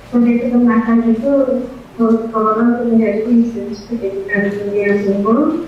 E: proyek kemasan itu kalau menjadi institusi pendidikan dunia timur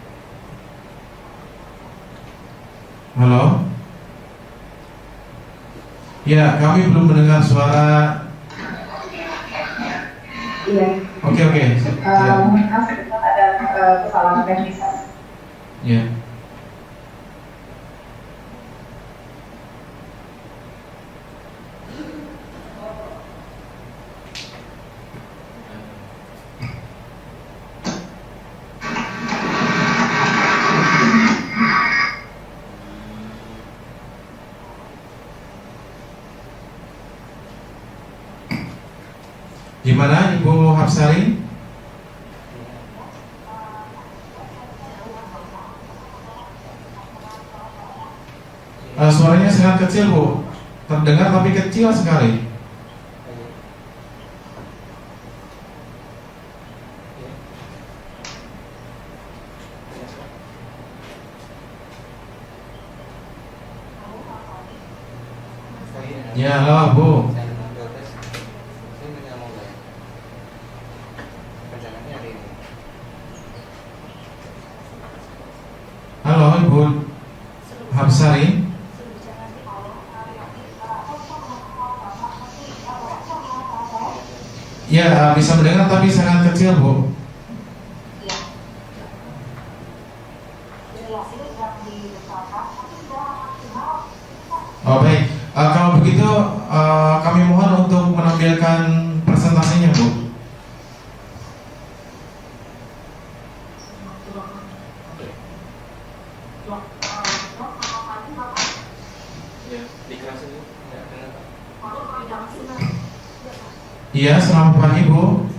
A: Halo? Ya, kami belum mendengar suara.
E: Iya.
A: Oke. Ya.
E: Mohon maaf, ada kesalahan teknis.
A: Ya. Gimana Ibu Hapsari? Suaranya sangat kecil Bu, terdengar tapi kecil sekali. Ya, halo Bu. Halo Ibu Hapsari. Ya, bisa mendengar tapi sangat kecil Bu. Oh baik, kalau begitu kami mohon untuk menampilkan presentasinya Bu. Iya, selamat pagi Bu.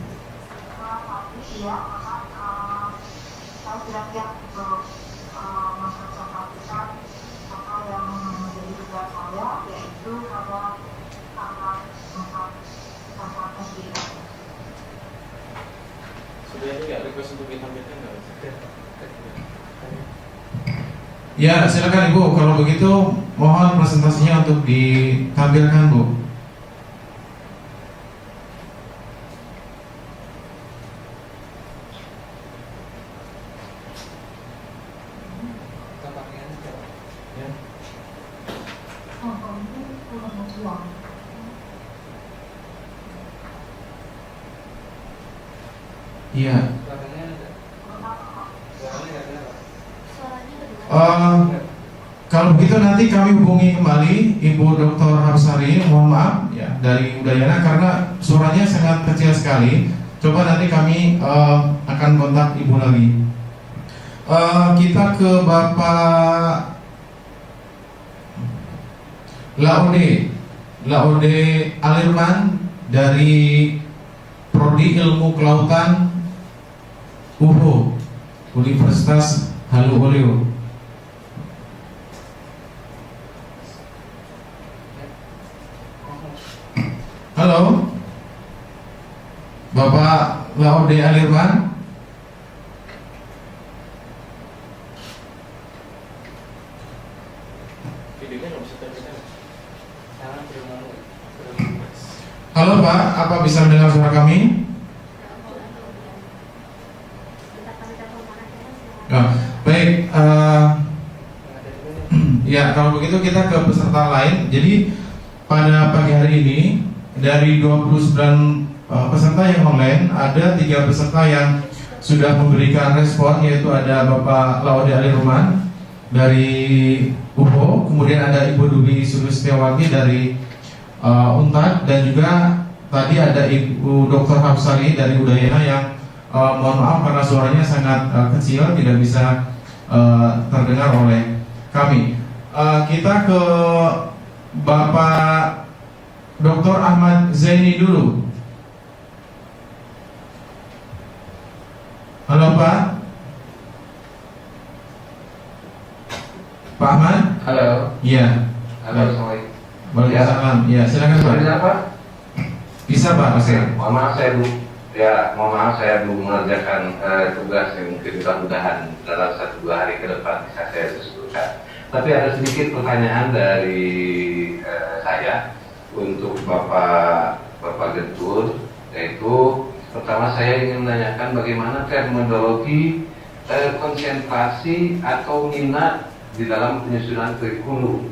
A: Ya, silakan Ibu. Kalau begitu mohon presentasinya untuk ditampilkan Bu. Iya. Kalau begitu nanti kami hubungi kembali Ibu Dr. Hapsari, mohon maaf ya, dari Udayana karena suaranya sangat kecil sekali. Coba nanti kami akan kontak Ibu lagi. Kita ke Bapak Laude Alirman dari Prodi Ilmu Kelautan UHO Universitas Haluoleo. Halo, Bapak Laude Alirman. Halo Pak, apa bisa mendengar suara kami? Baik, ya kalau begitu kita ke peserta lain. Jadi pada pagi hari ini dari 29 peserta yang online, ada 3 peserta yang sudah memberikan respon, yaitu ada Bapak Laude Alirman dari UHO, kemudian ada Ibu Dubi Sulistiawati dari UNTAD, dan juga tadi ada Ibu Dr. Hapsari dari Udayana yang mohon maaf karena suaranya sangat kecil, tidak bisa terdengar oleh kami. Kita ke Bapak Dr. Ahmad Zaini dulu. Halo Pak. Pak Ahmad.
F: Halo.
A: Iya.
F: Halo, Assalamualaikum.
A: Waalaikumsalam. Ya, silakan Pak.
F: Bisa Pak?
A: Bisa Pak.
F: Oke. Mohon maaf saya belum mengerjakan tugas yang mungkin mudah-mudahan dalam 1-2 hari ke depan bisa saya sebutkan. Tapi ada sedikit pertanyaan dari saya untuk Bapak Gentur, yaitu pertama saya ingin menanyakan bagaimana terminologi konsentrasi atau minat di dalam penyusunan kurikulum.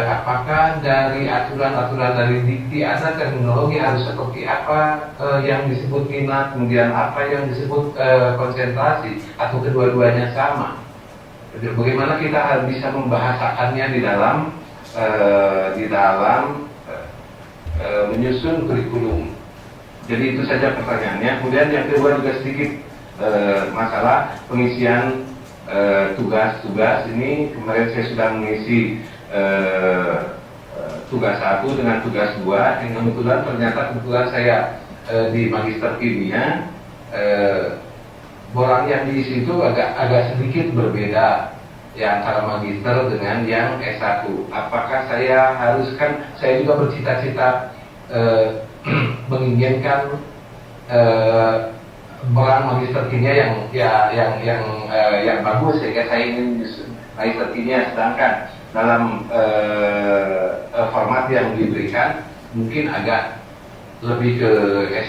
F: Apakah dari aturan-aturan dari dikti ada terminologi harus seperti apa yang disebut minat, kemudian apa yang disebut konsentrasi, atau kedua-duanya sama? Bagaimana kita harus bisa membahasakannya di dalam menyusun kurikulum. Jadi itu saja pertanyaannya. Kemudian yang kedua juga sedikit masalah pengisian tugas-tugas ini. Kemarin saya sudah mengisi tugas 1 dengan tugas 2, yang kebetulan saya di magister kimia, borang yang diisi itu agak sedikit berbeda yang antara magister dengan yang S1. Apakah saya haruskan, saya juga bercita-cita menginginkan borang magister kimia yang bagus, sehingga saya ingin magister kimia, sedangkan dalam format yang diberikan mungkin agak lebih ke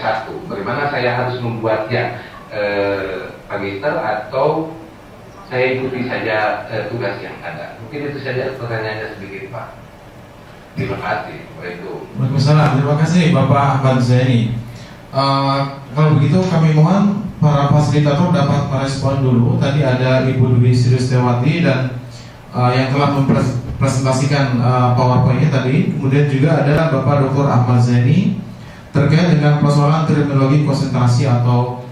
F: S1. Bagaimana saya harus membuat yang magister, atau saya ikuti saja tugas yang ada? Mungkin itu saja pertanyaannya sedikit, Pak. Terima kasih.
A: Waalaikumsalam. Terima kasih Bapak Ahmad Zaini. Kalau begitu kami mohon para fasilitator dapat merespon dulu. Tadi ada Ibu Dwi Sriwati dan yang telah mempresentasikan PowerPoint-nya tadi. Kemudian juga ada Bapak Dr. Ahmad Zaini terkait dengan persoalan terminologi konsentrasi atau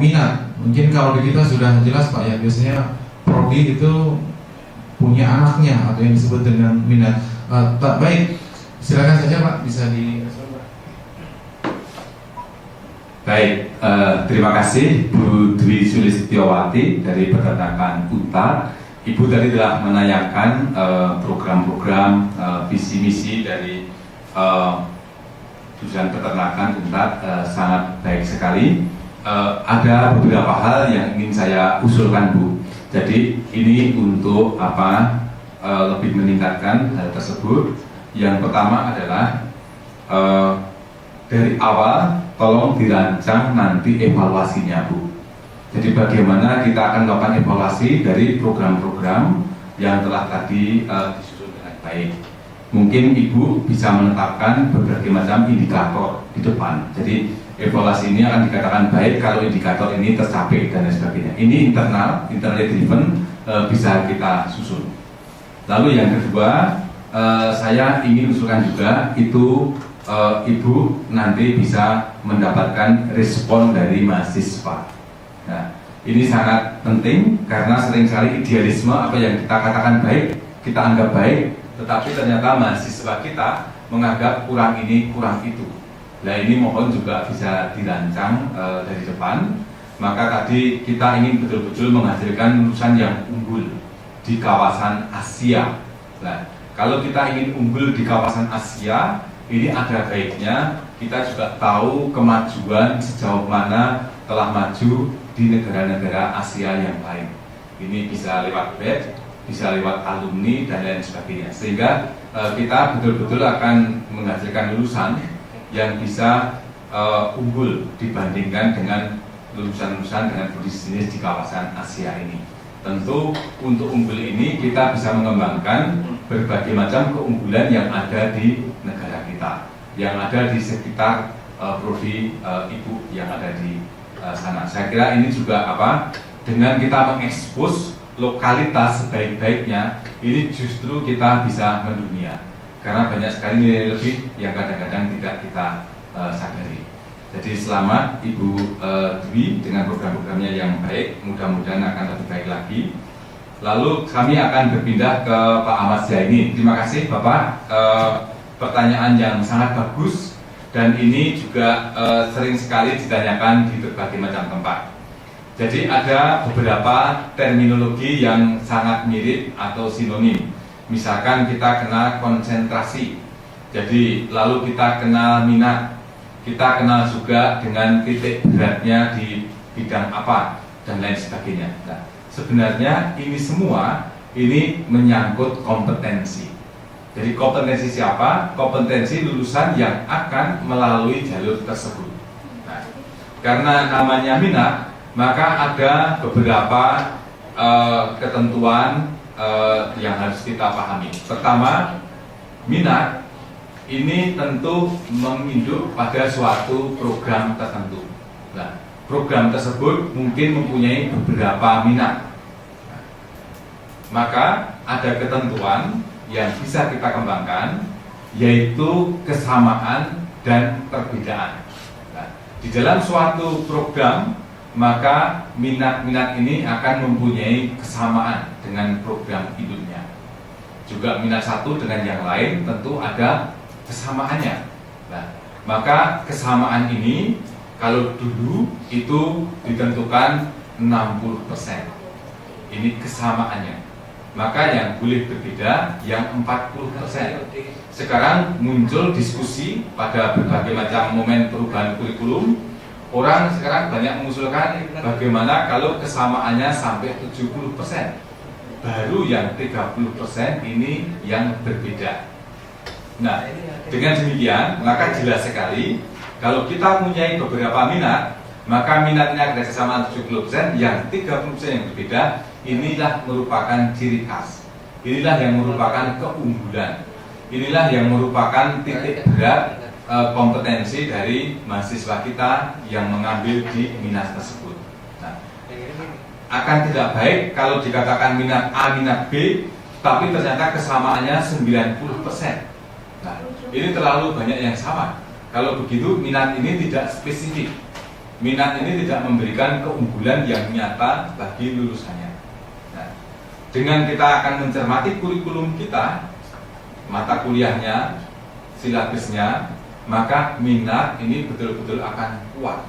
A: minat. Mungkin kalau di kita sudah jelas Pak ya, biasanya prodi itu punya anaknya atau yang disebut dengan minat. Baik, silakan saja Pak, bisa direspon Pak.
C: Baik, terima kasih Bu Dwi Sulistiowati dari Peternakan Untar. Ibu tadi telah menayangkan program-program visi misi dari jurusan peternakan Untar, sangat baik sekali. Ada beberapa hal yang ingin saya usulkan Bu. Jadi ini untuk lebih meningkatkan hal tersebut. Yang pertama adalah dari awal tolong dirancang nanti evaluasinya Bu. Jadi bagaimana kita akan melakukan evaluasi dari program-program yang telah tadi disusun dengan baik. Mungkin Ibu bisa menetapkan berbagai macam indikator di depan. Jadi evaluasi ini akan dikatakan baik kalau indikator ini tercapai dan lain sebagainya. Ini internally driven, bisa kita susun. Lalu yang kedua, saya ingin usulkan juga itu Ibu nanti bisa mendapatkan respon dari mahasiswa. Nah, ini sangat penting karena seringkali idealisme apa yang kita katakan baik, kita anggap baik, tetapi ternyata mahasiswa kita menganggap kurang ini, kurang itu. Nah, ini mohon juga bisa dirancang dari depan. Maka tadi kita ingin betul-betul menghasilkan lulusan yang unggul di kawasan Asia. Nah, kalau kita ingin unggul di kawasan Asia, ini ada baiknya kita juga tahu kemajuan sejauh mana telah maju di negara-negara Asia yang lain. Ini bisa lewat batch, bisa lewat alumni dan lain sebagainya. Sehingga kita betul-betul akan menghasilkan lulusan yang bisa unggul dibandingkan dengan lulusan-lulusan dengan bisnis di kawasan Asia ini. Tentu untuk unggul ini kita bisa mengembangkan berbagai macam keunggulan yang ada di negara kita, yang ada di sekitar prodi Ibu yang ada di sana. Saya kira ini juga dengan kita mengekspos lokalitas sebaik-baiknya, ini justru kita bisa mendunia. Karena banyak sekali nilai lebih yang kadang-kadang tidak kita sadari. Jadi selamat Ibu Dwi dengan program-programnya yang baik, mudah-mudahan akan lebih baik lagi. Lalu kami akan berpindah ke Pak Ahmad Zaini. Terima kasih Bapak, pertanyaan yang sangat bagus. Dan ini juga sering sekali ditanyakan di berbagai macam tempat. Jadi ada beberapa terminologi yang sangat mirip atau sinonim. Misalkan kita kenal konsentrasi. Jadi lalu kita kenal minat. Kita kenal juga dengan titik beratnya di bidang apa dan lain sebagainya. Nah, sebenarnya ini semua ini menyangkut kompetensi. Jadi kompetensi siapa? Kompetensi lulusan yang akan melalui jalur tersebut. Nah, karena namanya minat, maka ada beberapa ketentuan yang harus kita pahami. Pertama, minat ini tentu menginduk pada suatu program tertentu. Nah, program tersebut mungkin mempunyai beberapa minat. Maka ada ketentuan yang bisa kita kembangkan, yaitu kesamaan dan perbedaan. Nah, di dalam suatu program, maka minat-minat ini akan mempunyai kesamaan dengan program induknya. Juga minat satu dengan yang lain tentu ada kesamaannya. Nah, maka kesamaan ini kalau dulu itu ditentukan 60%. Ini kesamaannya. Maka yang boleh berbeda yang 40%. Sekarang muncul diskusi pada berbagai macam momen perubahan kurikulum. Orang sekarang banyak mengusulkan bagaimana kalau kesamaannya sampai 70%. Baru yang 30% ini yang berbeda. Nah, dengan demikian maka jelas sekali kalau kita mempunyai beberapa minat, maka minatnya ada kesamaan 70%, yang 30% yang berbeda, inilah merupakan ciri khas. Inilah yang merupakan keunggulan. Inilah yang merupakan titik berat kompetensi dari mahasiswa kita yang mengambil di minat tersebut. Nah, akan tidak baik kalau dikatakan minat A, minat B, tapi ternyata kesamaannya 90%. Nah, ini terlalu banyak yang sama. Kalau begitu minat ini tidak spesifik. Minat ini tidak memberikan keunggulan yang nyata bagi lulusannya. Nah, dengan kita akan mencermati kurikulum kita, mata kuliahnya, silabusnya, maka minat ini betul-betul akan kuat.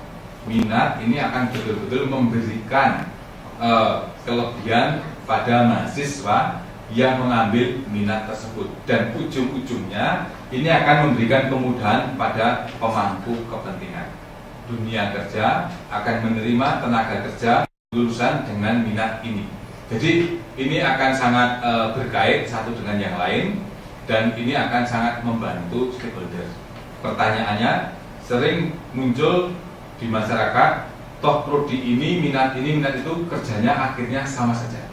C: Minat ini akan betul-betul memberikan kelebihan pada mahasiswa yang mengambil minat tersebut, dan ujung-ujungnya ini akan memberikan kemudahan pada pemangku kepentingan. Dunia kerja akan menerima tenaga kerja lulusan dengan minat ini. Jadi ini akan sangat berkait satu dengan yang lain, dan ini akan sangat membantu stakeholder. Pertanyaannya sering muncul di masyarakat, toh prodi ini, minat itu kerjanya akhirnya sama saja.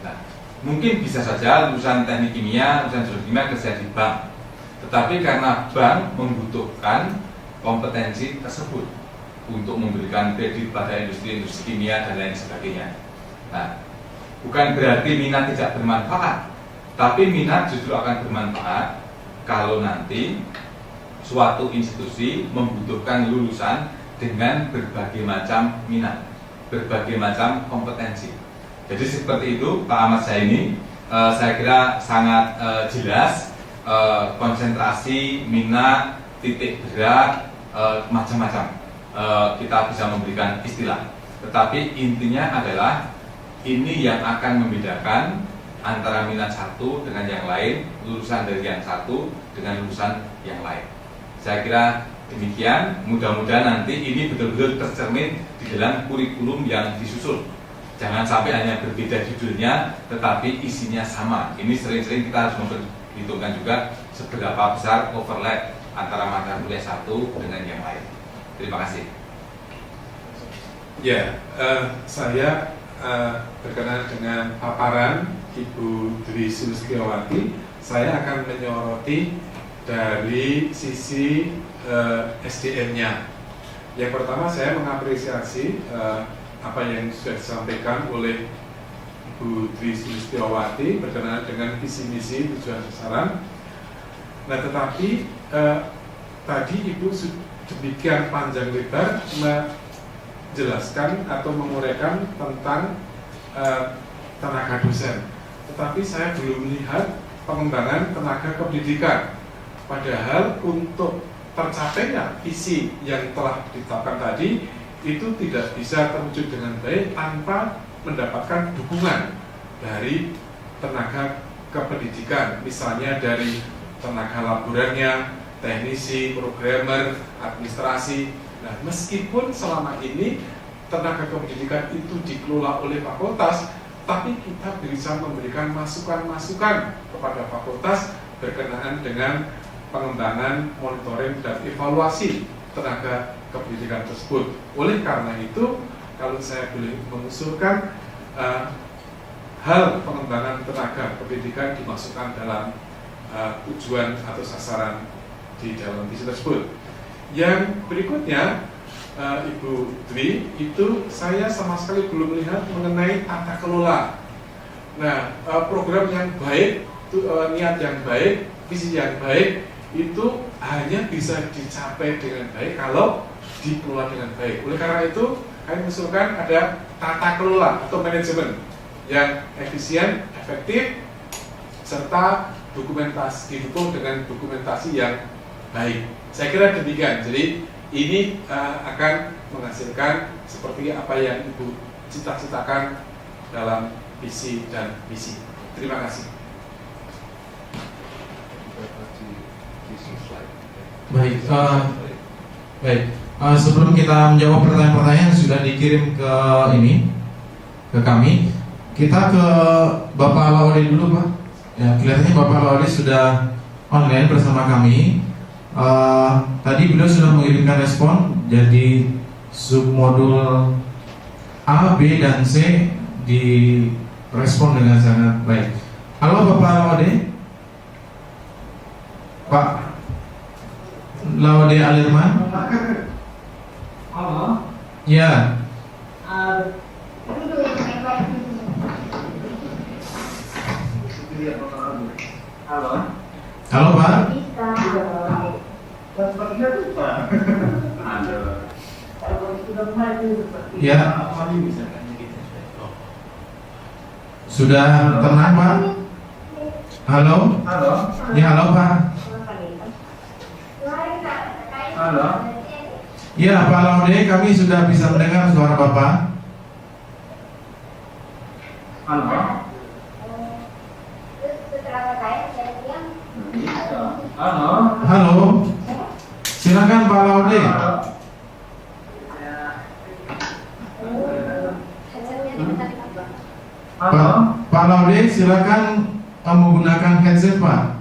C: Nah, mungkin bisa saja lulusan teknik kimia, lulusan jurusan kimia kerja di bank, tetapi karena bank membutuhkan kompetensi tersebut untuk memberikan kredit pada industri-industri kimia dan lain sebagainya. Nah, bukan berarti minat tidak bermanfaat, tapi minat justru akan bermanfaat kalau nanti suatu institusi membutuhkan lulusan dengan berbagai macam minat, berbagai macam kompetensi. Jadi seperti itu Pak Ahmad Zaini, saya kira sangat jelas konsentrasi, minat, titik berat, macam-macam kita bisa memberikan istilah. Tetapi intinya adalah ini yang akan membedakan antara minat satu dengan yang lain, lulusan dari yang satu dengan lulusan yang lain. Saya kira demikian, mudah-mudahan nanti ini betul-betul tercermin di dalam kurikulum yang disusun. Jangan sampai hanya berbeda judulnya, tetapi isinya sama. Ini sering-sering kita harus memperhitungkan juga seberapa besar overlap antara mata kuliah satu dengan yang lain. Terima kasih.
D: Ya, saya berkenaan dengan paparan Ibu Dwi Sulistiawati. Saya akan menyoroti dari sisi SDM-nya. Yang pertama, saya mengapresiasi apa yang sudah disampaikan oleh Ibu Dwi Sulistiawati berkenaan dengan visi misi tujuan sasaran. Nah, tetapi tadi Ibu demikian panjang lebar menjelaskan atau menguraikan tentang tenaga dosen. Tetapi saya belum melihat pengembangan tenaga kependidikan. Padahal untuk tercapainya visi yang telah ditetapkan tadi itu tidak bisa terwujud dengan baik tanpa mendapatkan dukungan dari tenaga kependidikan, misalnya dari tenaga laborannya, teknisi, programmer, administrasi. Nah, meskipun selama ini tenaga kependidikan itu dikelola oleh fakultas, tapi kita bisa memberikan masukan-masukan kepada fakultas berkenaan dengan pengembangan, monitoring, dan evaluasi tenaga kependidikan tersebut. Oleh karena itu, kalau saya boleh mengusulkan hal pengembangan tenaga pendidikan dimasukkan dalam tujuan atau sasaran di dalam visi tersebut. Yang berikutnya, Ibu Dwi, itu saya sama sekali belum melihat mengenai tata kelola. Nah, program yang baik, niat yang baik, visi yang baik itu hanya bisa dicapai dengan baik kalau dikelola dengan baik. Oleh karena itu, kami mengusulkan ada tata kelola atau manajemen yang efisien, efektif, serta dokumentasi didukung dengan dokumentasi yang baik. Saya kira demikian. Jadi ini akan menghasilkan seperti apa yang Ibu cita-citakan dalam visi dan misi. Terima kasih.
A: Baik, sebelum kita menjawab pertanyaan-pertanyaan yang sudah dikirim ke kami, kita ke Bapak Laude dulu, Pak. Ya, kelihatannya Bapak Laude sudah online bersama kami. Tadi beliau sudah mengirimkan respon, jadi submodul A, B, dan C direspon dengan sangat baik. Halo Bapak Laude, Pak Laude Alirman.
G: Halo.
A: Ya.
G: Halo.
A: Halo Pak. Ya. Sudah tenang Pak? Halo.
G: Halo.
A: Ya halo Pak.
G: Halo.
A: Ya Pak Laude, kami sudah bisa mendengar suara Bapak.
G: Halo. Halo.
A: Halo. Silakan Pak Laude.
G: Halo.
A: Pak Laude, silakan menggunakan headset Pak.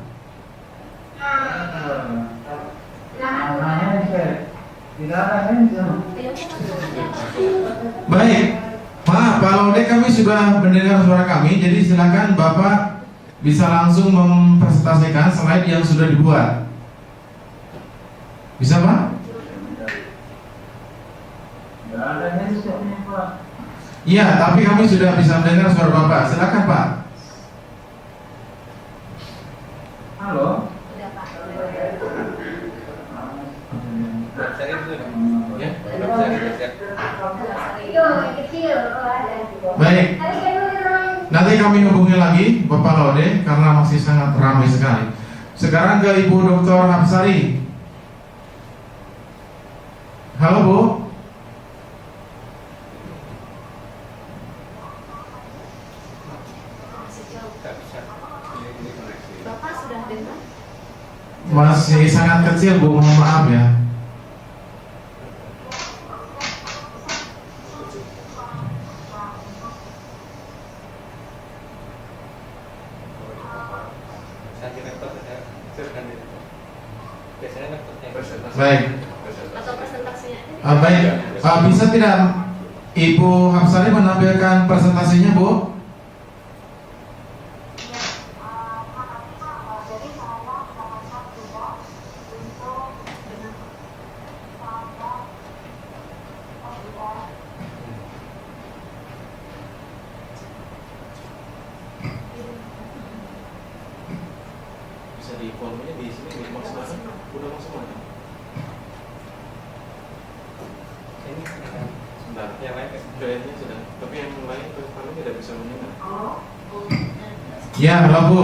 G: Tidak ada handphone.
A: Baik. Maaf Pak Laude, kami sudah mendengar suara kami. Jadi silakan Bapak bisa langsung mempresentasikan slide yang sudah dibuat. Bisa Pak?
G: Tidak ada handphone, Pak.
A: Iya, tapi kami sudah bisa mendengar suara Bapak. Silakan Pak.
G: Halo.
A: Baik. Nanti kami hubungi lagi Bapak Laude karena masih sangat ramai sekali. Sekarang ke Ibu Dr. Hapsari. Halo Bu.
H: Bapak sudah dengar?
A: Masih sangat kecil Bu, mohon maaf ya. Baik.
H: Atau presentasinya?
A: Baik. Bisa tidak Ibu Hapsari menampilkan presentasinya Bu? Bisa di volumenya di sini dimaksimalkan. Udah maksimal. Ini sebentar, yang lain kayaknya sudah, tapi yang lain kami tidak bisa mendengar. Ya, halo Bu.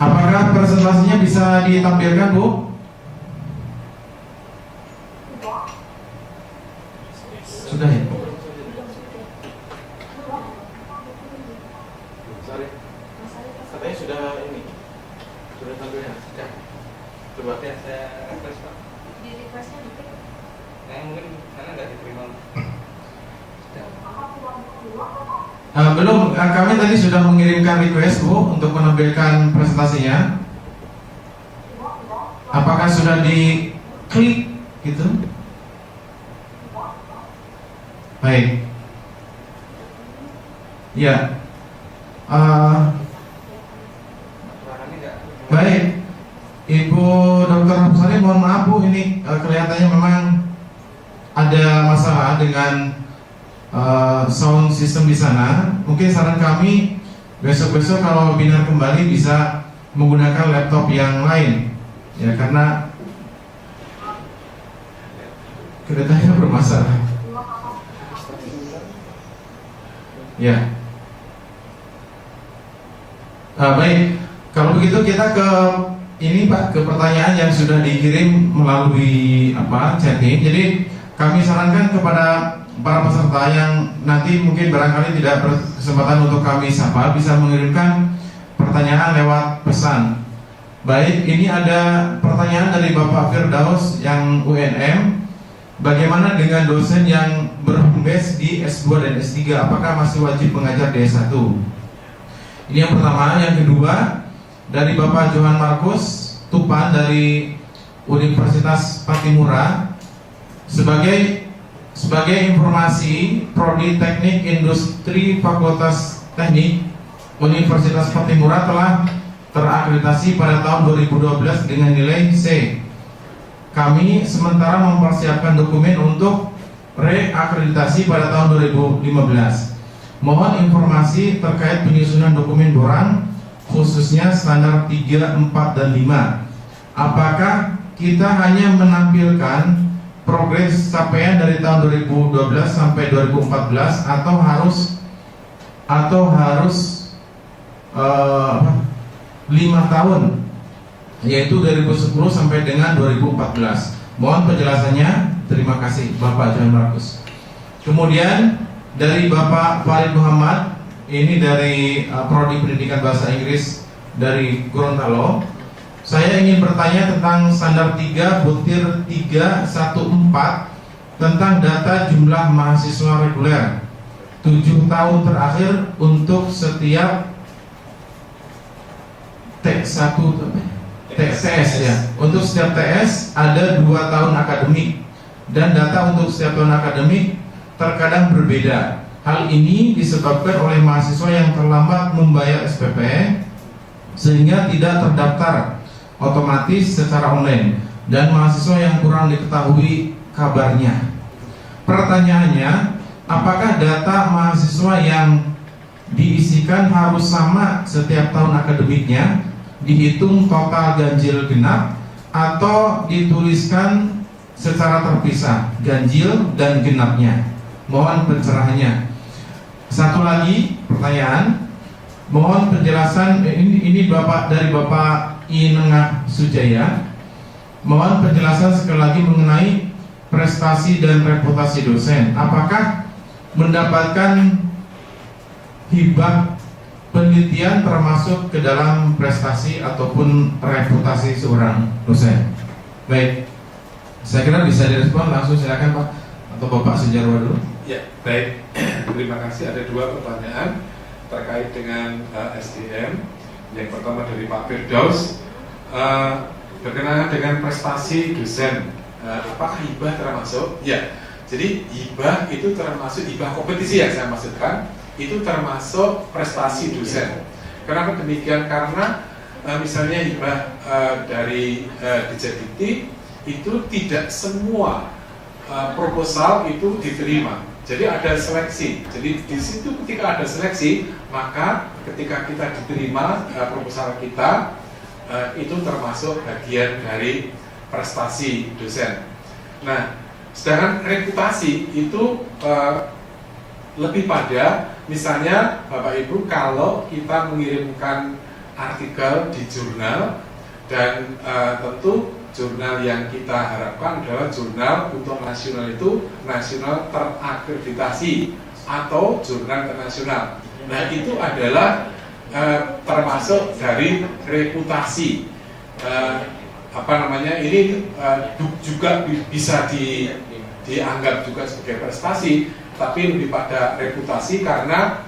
A: Apakah presentasinya bisa ditampilkan Bu? Sudah ya? Sorry. Katanya sudah ini. Sudah tampilnya. Ya. Coba ya saya refresh Pak.
H: Di requestnya nanti.
A: Mungkin karena nggak diterima. Belum, kami tadi sudah mengirimkan request Bu untuk menampilkan presentasinya. Apakah sudah diklik gitu. Baik. Ya. Baik. Ibu Dr. Hamsari, mohon maaf Bu, ini kelihatannya memang ada masalah dengan sound system di sana. Mungkin saran kami besok-besok kalau webinar kembali bisa menggunakan laptop yang lain, ya, karena kelihatannya bermasalah. Ya. Baik, kalau begitu kita ke ini Pak, ke pertanyaan yang sudah dikirim melalui chatting. Jadi kami sarankan kepada para peserta yang nanti mungkin barangkali tidak berkesempatan untuk kami sapa, bisa mengirimkan pertanyaan lewat pesan. Baik, ini ada pertanyaan dari Bapak Firdaus yang UNM. Bagaimana dengan dosen yang berhome base di S2 dan S3? Apakah masih wajib mengajar di S1? Ini yang pertama. Yang kedua, dari Bapak Johan Markus Tupan dari Universitas Patimura. Sebagai informasi, Prodi Teknik Industri Fakultas Teknik Universitas Patimura telah terakreditasi pada tahun 2012 dengan nilai C. Kami sementara mempersiapkan dokumen untuk reakreditasi pada tahun 2015. Mohon informasi terkait penyusunan dokumen borang, khususnya standar 3, 4, dan 5. Apakah kita hanya menampilkan progres capaian dari tahun 2012 sampai 2014 atau harus 5 tahun, yaitu 2010 sampai dengan 2014. Mohon penjelasannya. Terima kasih Bapak Johan Markus. Kemudian dari Bapak Farid Muhammad, ini dari Prodi Pendidikan Bahasa Inggris dari Gorontalo. Saya ingin bertanya tentang standar 3/314 tentang data jumlah mahasiswa reguler 7 tahun terakhir untuk setiap TS ya. Untuk setiap TS ada 2 tahun akademik, dan data untuk setiap tahun akademik terkadang berbeda. Hal ini disebabkan oleh mahasiswa yang terlambat membayar SPP sehingga tidak terdaftar otomatis secara online, dan mahasiswa yang kurang diketahui kabarnya. Pertanyaannya, apakah data mahasiswa yang diisikan harus sama setiap tahun akademiknya, dihitung total ganjil genap, atau dituliskan secara terpisah ganjil dan genapnya? Mohon pencerahannya. Satu lagi pertanyaan, mohon penjelasan. Ini Bapak dari Bapak Inengah Sujaya. Mohon penjelasan sekali lagi mengenai prestasi dan reputasi dosen. Apakah mendapatkan hibah penelitian termasuk ke dalam prestasi ataupun reputasi seorang dosen? Baik, saya kira bisa direspon langsung. Silakan Pak, atau Bapak Sujarwo dulu.
D: Ya, baik. Terima kasih. Ada 2 pertanyaan terkait dengan SDM. Yang pertama dari Pak Firdaus, berkenaan dengan prestasi dosen, apakah hibah termasuk? Ya, jadi hibah itu termasuk hibah kompetisi yang saya maksudkan, itu termasuk prestasi dosen. Kenapa demikian? Karena misalnya hibah dari Dikjendikti itu tidak semua proposal itu diterima. Jadi ada seleksi. Jadi di situ ketika ada seleksi, maka ketika kita diterima proposal kita, itu termasuk bagian dari prestasi dosen. Nah, sedangkan reputasi itu lebih pada, misalnya Bapak Ibu, kalau kita mengirimkan artikel di jurnal, dan tentu jurnal yang kita harapkan adalah jurnal untuk nasional, itu nasional terakreditasi atau jurnal internasional. Nah, itu adalah termasuk dari reputasi. Ini juga bisa dianggap juga sebagai prestasi, tapi lebih pada reputasi karena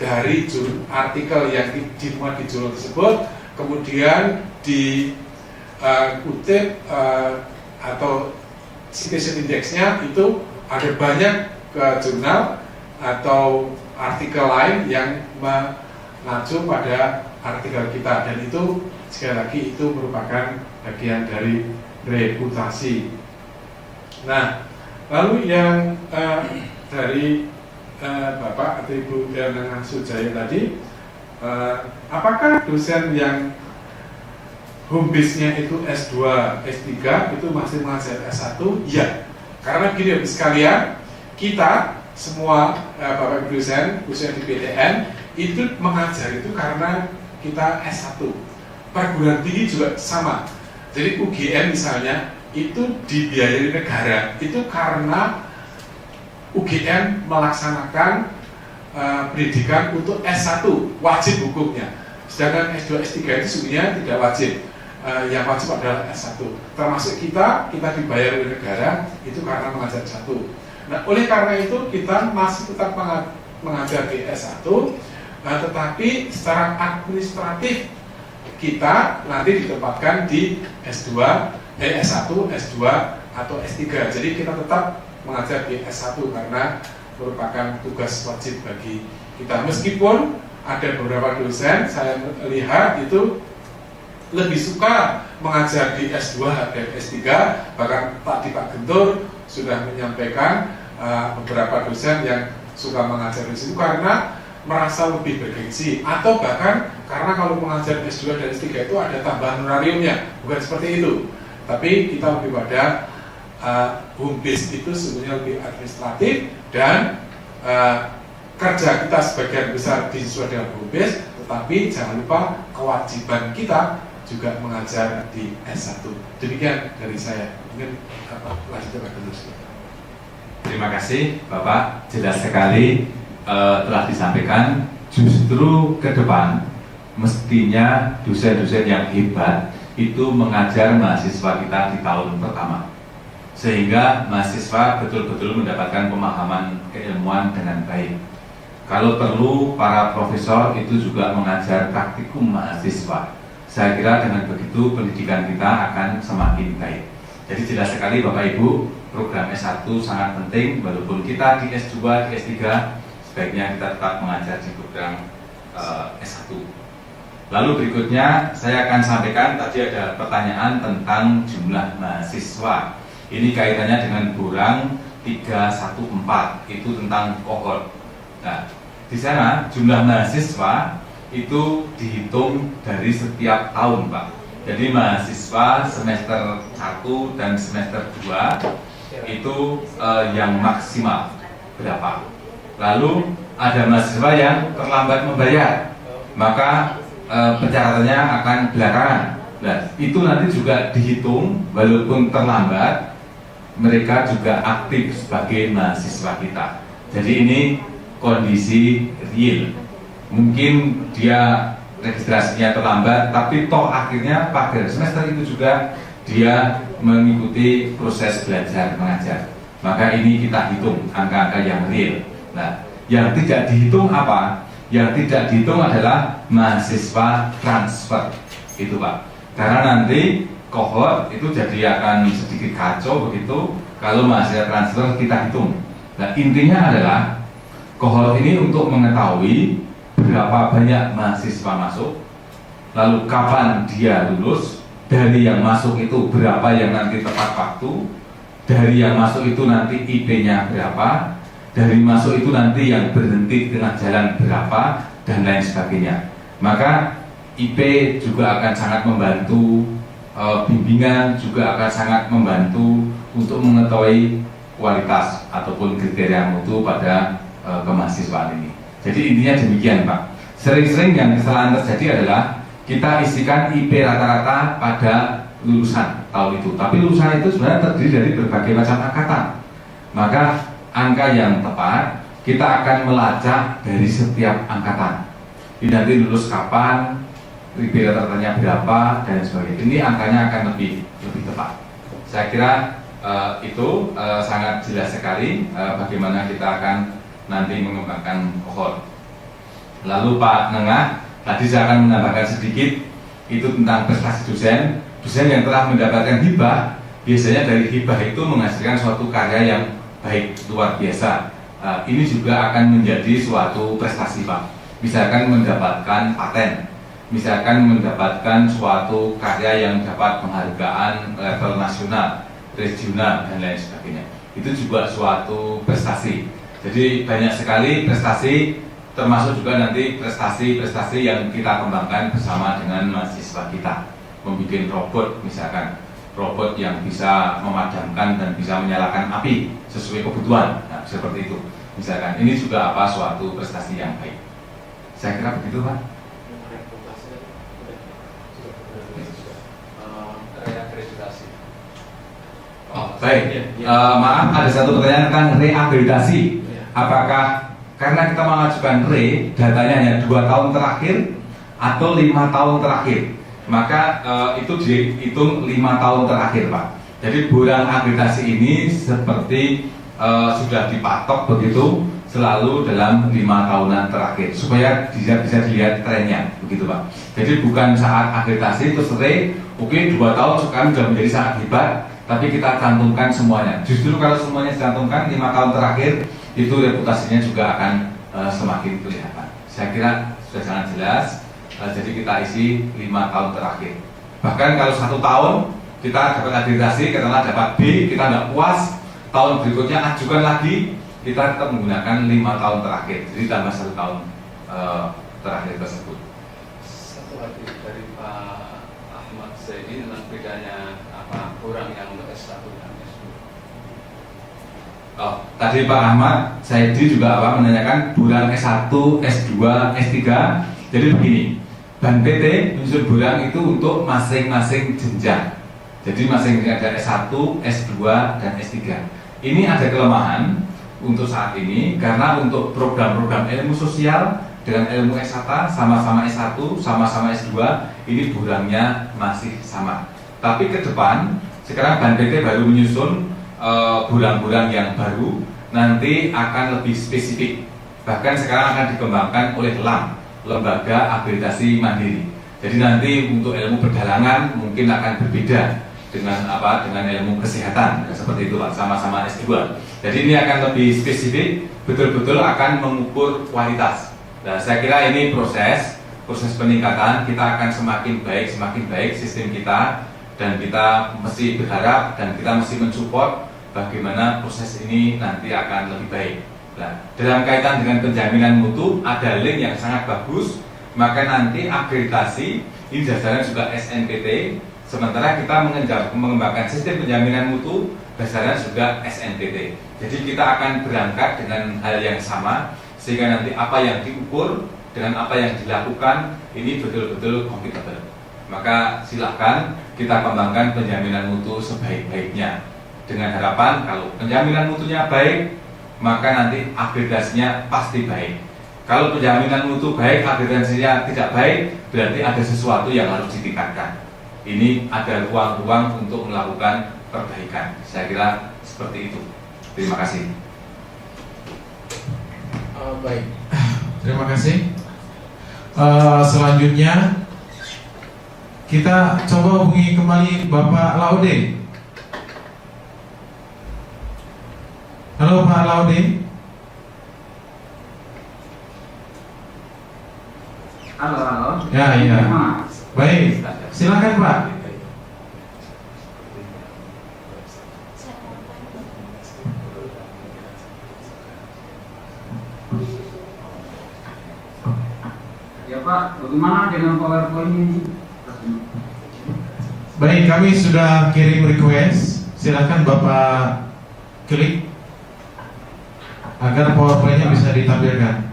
D: dari artikel yang dimuat di jurnal tersebut kemudian dikutip atau citation indexnya itu ada banyak jurnal atau artikel lain yang mengacu pada artikel kita, dan itu sekali lagi itu merupakan bagian dari reputasi. Nah, lalu yang dari Bapak atau Ibu Diana Sujaya tadi, apakah dosen yang home base-nya itu S2, S3 itu masih mengajar S1? Ya, karena gini sekalian, kita semua Bapak Ibu dosen, khususnya di PTN, itu mengajar itu karena kita S1. Perguruan tinggi juga sama. Jadi UGM misalnya itu dibiayai negara, itu karena UGM melaksanakan pendidikan untuk S1, wajib hukumnya. Sedangkan S2, S3 itu sebenarnya tidak wajib. Yang wajib adalah S1. Termasuk kita dibayar oleh negara itu karena mengajar S1. Nah, oleh karena itu kita masih tetap mengajar di S1, tetapi secara administratif kita nanti ditempatkan di S1, S2 atau S3. Jadi kita tetap mengajar di S1 karena merupakan tugas wajib bagi kita. Meskipun ada beberapa dosen saya lihat itu lebih suka mengajar di S2 dan S3, bahkan Pak Gentur sudah menyampaikan beberapa dosen yang suka mengajar di situ karena merasa lebih bergengsi, atau bahkan karena kalau mengajar S2 dan S3 itu ada tambahan honorariumnya, bukan seperti itu. Tapi kita lebih pada home base itu sebenarnya lebih administratif, dan kerja kita sebagian besar disesuaikan dengan home base, tetapi jangan lupa kewajiban kita juga mengajar di S1. Demikian dari saya. Mungkin lanjutkan terus.
C: Terima kasih Bapak, jelas sekali telah disampaikan. Justru ke depan mestinya dosen-dosen yang hebat itu mengajar mahasiswa kita di tahun pertama, sehingga mahasiswa betul-betul mendapatkan pemahaman keilmuan dengan baik. Kalau perlu para profesor itu juga mengajar praktikum mahasiswa. Saya kira dengan begitu pendidikan kita akan semakin baik. Jadi jelas sekali Bapak Ibu, program S1 sangat penting. Walaupun kita di S2, di S3, sebaiknya kita tetap mengajar di program S1. Lalu berikutnya saya akan sampaikan, tadi ada pertanyaan tentang jumlah mahasiswa. Ini kaitannya dengan Borang 314, itu tentang kohort. Nah, di sana jumlah mahasiswa itu dihitung dari setiap tahun, Pak. Jadi mahasiswa semester 1 dan semester 2 itu yang maksimal berapa. Lalu ada mahasiswa yang terlambat membayar, maka pencatatannya akan belakangan. Nah, itu nanti juga dihitung, walaupun terlambat, mereka juga aktif sebagai mahasiswa kita. Jadi ini kondisi real. Mungkin dia registrasinya terlambat, tapi toh akhirnya pada semester itu juga dia mengikuti proses belajar mengajar. Maka ini kita hitung angka-angka yang real. Nah, yang tidak dihitung apa? Yang tidak dihitung adalah mahasiswa transfer, itu Pak. Karena nanti kohort itu jadi akan sedikit kacau begitu kalau mahasiswa transfer kita hitung. Nah, intinya adalah kohort ini untuk mengetahui berapa banyak mahasiswa masuk, lalu kapan dia lulus, dari yang masuk itu berapa yang nanti tepat waktu, dari yang masuk itu nanti IP-nya berapa, dari masuk itu nanti yang berhenti di tengah jalan berapa, dan lain sebagainya. Maka IP juga akan sangat membantu, bimbingan juga akan sangat membantu untuk mengetahui kualitas ataupun kriteria mutu pada kemahasiswaan ini. Jadi intinya demikian Pak. Sering-sering yang kesalahan terjadi adalah kita isikan IP rata-rata pada lulusan tahun itu, tapi lulusan itu sebenarnya terdiri dari berbagai macam angkatan. Maka angka yang tepat kita akan melacak dari setiap angkatan. Ini nanti lulus kapan, IP rata-ratanya berapa, dan sebagainya. Ini angkanya akan lebih tepat. Saya kira itu sangat jelas sekali bagaimana kita akan nanti mengembangkan kohort. Lalu Pak Nengah, tadi saya akan menambahkan sedikit itu tentang prestasi dosen yang telah mendapatkan hibah biasanya dari hibah itu menghasilkan suatu karya yang baik, luar biasa. Ini juga akan menjadi suatu prestasi Pak. Misalkan mendapatkan paten, misalkan mendapatkan suatu karya yang dapat penghargaan level nasional, regional, dan lain sebagainya. Itu juga suatu prestasi. Jadi banyak sekali prestasi, termasuk juga nanti prestasi-prestasi yang kita kembangkan bersama dengan mahasiswa kita. Membuat robot misalkan, robot yang bisa memadamkan dan bisa menyalakan api sesuai kebutuhan, nah, seperti itu. Misalkan ini juga suatu prestasi yang baik. Saya kira begitu Pak.
B: Reakreditasi.
C: Baik. Maaf, ada satu pertanyaan tentang reakreditasi. Apakah karena kita mengajukan datanya hanya 2 tahun terakhir atau 5 tahun terakhir, maka itu dihitung 5 tahun terakhir Pak. Jadi bulan akreditasi ini seperti sudah dipatok begitu selalu dalam 5 tahunan terakhir supaya bisa dilihat trennya begitu Pak. Jadi bukan saat akreditasi terus oke 2 tahun sekarang sudah menjadi sangat hebat, tapi kita cantumkan semuanya. Justru kalau semuanya dicantumkan 5 tahun terakhir, itu reputasinya juga akan semakin kelihatan. Saya kira sudah sangat jelas. Jadi kita isi 5 tahun terakhir. Bahkan kalau 1 tahun kita dapat akreditasi, katakanlah dapat B, kita tidak puas, tahun berikutnya ajukan lagi, kita tetap menggunakan 5 tahun terakhir. Jadi tambah 1 tahun terakhir tersebut.
B: Satu lagi dari Pak Ahmad Zaidi tentang bedanya kurang yang untuk S1 dan S2.
C: Tadi Pak Ahmad Zaidi juga menanyakan bulan S1, S2, S3. Jadi begini, Ban PT menyusun bulan itu untuk masing-masing jenjang. Jadi masing-masing ada S1, S2, dan S3. Ini ada kelemahan untuk saat ini karena untuk program-program ilmu sosial dengan ilmu S1 sama-sama S1, sama-sama S2, ini bulannya masih sama. Tapi ke depan, sekarang Ban PT baru menyusun bulan-bulan yang baru, nanti akan lebih spesifik. Bahkan sekarang akan dikembangkan oleh LAM, Lembaga Akreditasi Mandiri. Jadi nanti untuk ilmu perdalangan mungkin akan berbeda dengan dengan ilmu kesehatan, seperti itu Pak, sama-sama S2. Jadi ini akan lebih spesifik, betul-betul akan mengukur kualitas. Nah, saya kira ini proses peningkatan, kita akan semakin baik sistem kita, dan kita mesti berharap dan kita mesti mensupport bagaimana proses ini nanti akan lebih baik. Nah, dalam kaitan dengan penjaminan mutu ada link yang sangat bagus, maka nanti akreditasi ini dasarnya juga SNPT, sementara kita mengembangkan sistem penjaminan mutu dasarnya juga SNPT. Jadi kita akan berangkat dengan hal yang sama sehingga nanti apa yang diukur dengan apa yang dilakukan ini betul-betul kompatibel. Maka silahkan kita kembangkan penjaminan mutu sebaik-baiknya dengan harapan kalau penjaminan mutunya baik, maka nanti akreditasinya pasti baik. Kalau penjaminan mutu baik, akreditasinya tidak baik, berarti ada sesuatu yang harus ditingkatkan. Ini ada ruang-ruang untuk melakukan perbaikan. Saya kira seperti itu. Terima kasih.
A: Baik, terima kasih. Selanjutnya kita coba hubungi kembali Bapak Laude. Halo Pak Laude.
G: Halo.
A: Ya, iya. Baik, silakan Pak.
G: Ya Pak, bagaimana dengan PowerPoint ini?
A: Baik, kami sudah kirim request. Silakan Bapak klik agar PowerPoint-nya bisa ditampilkan.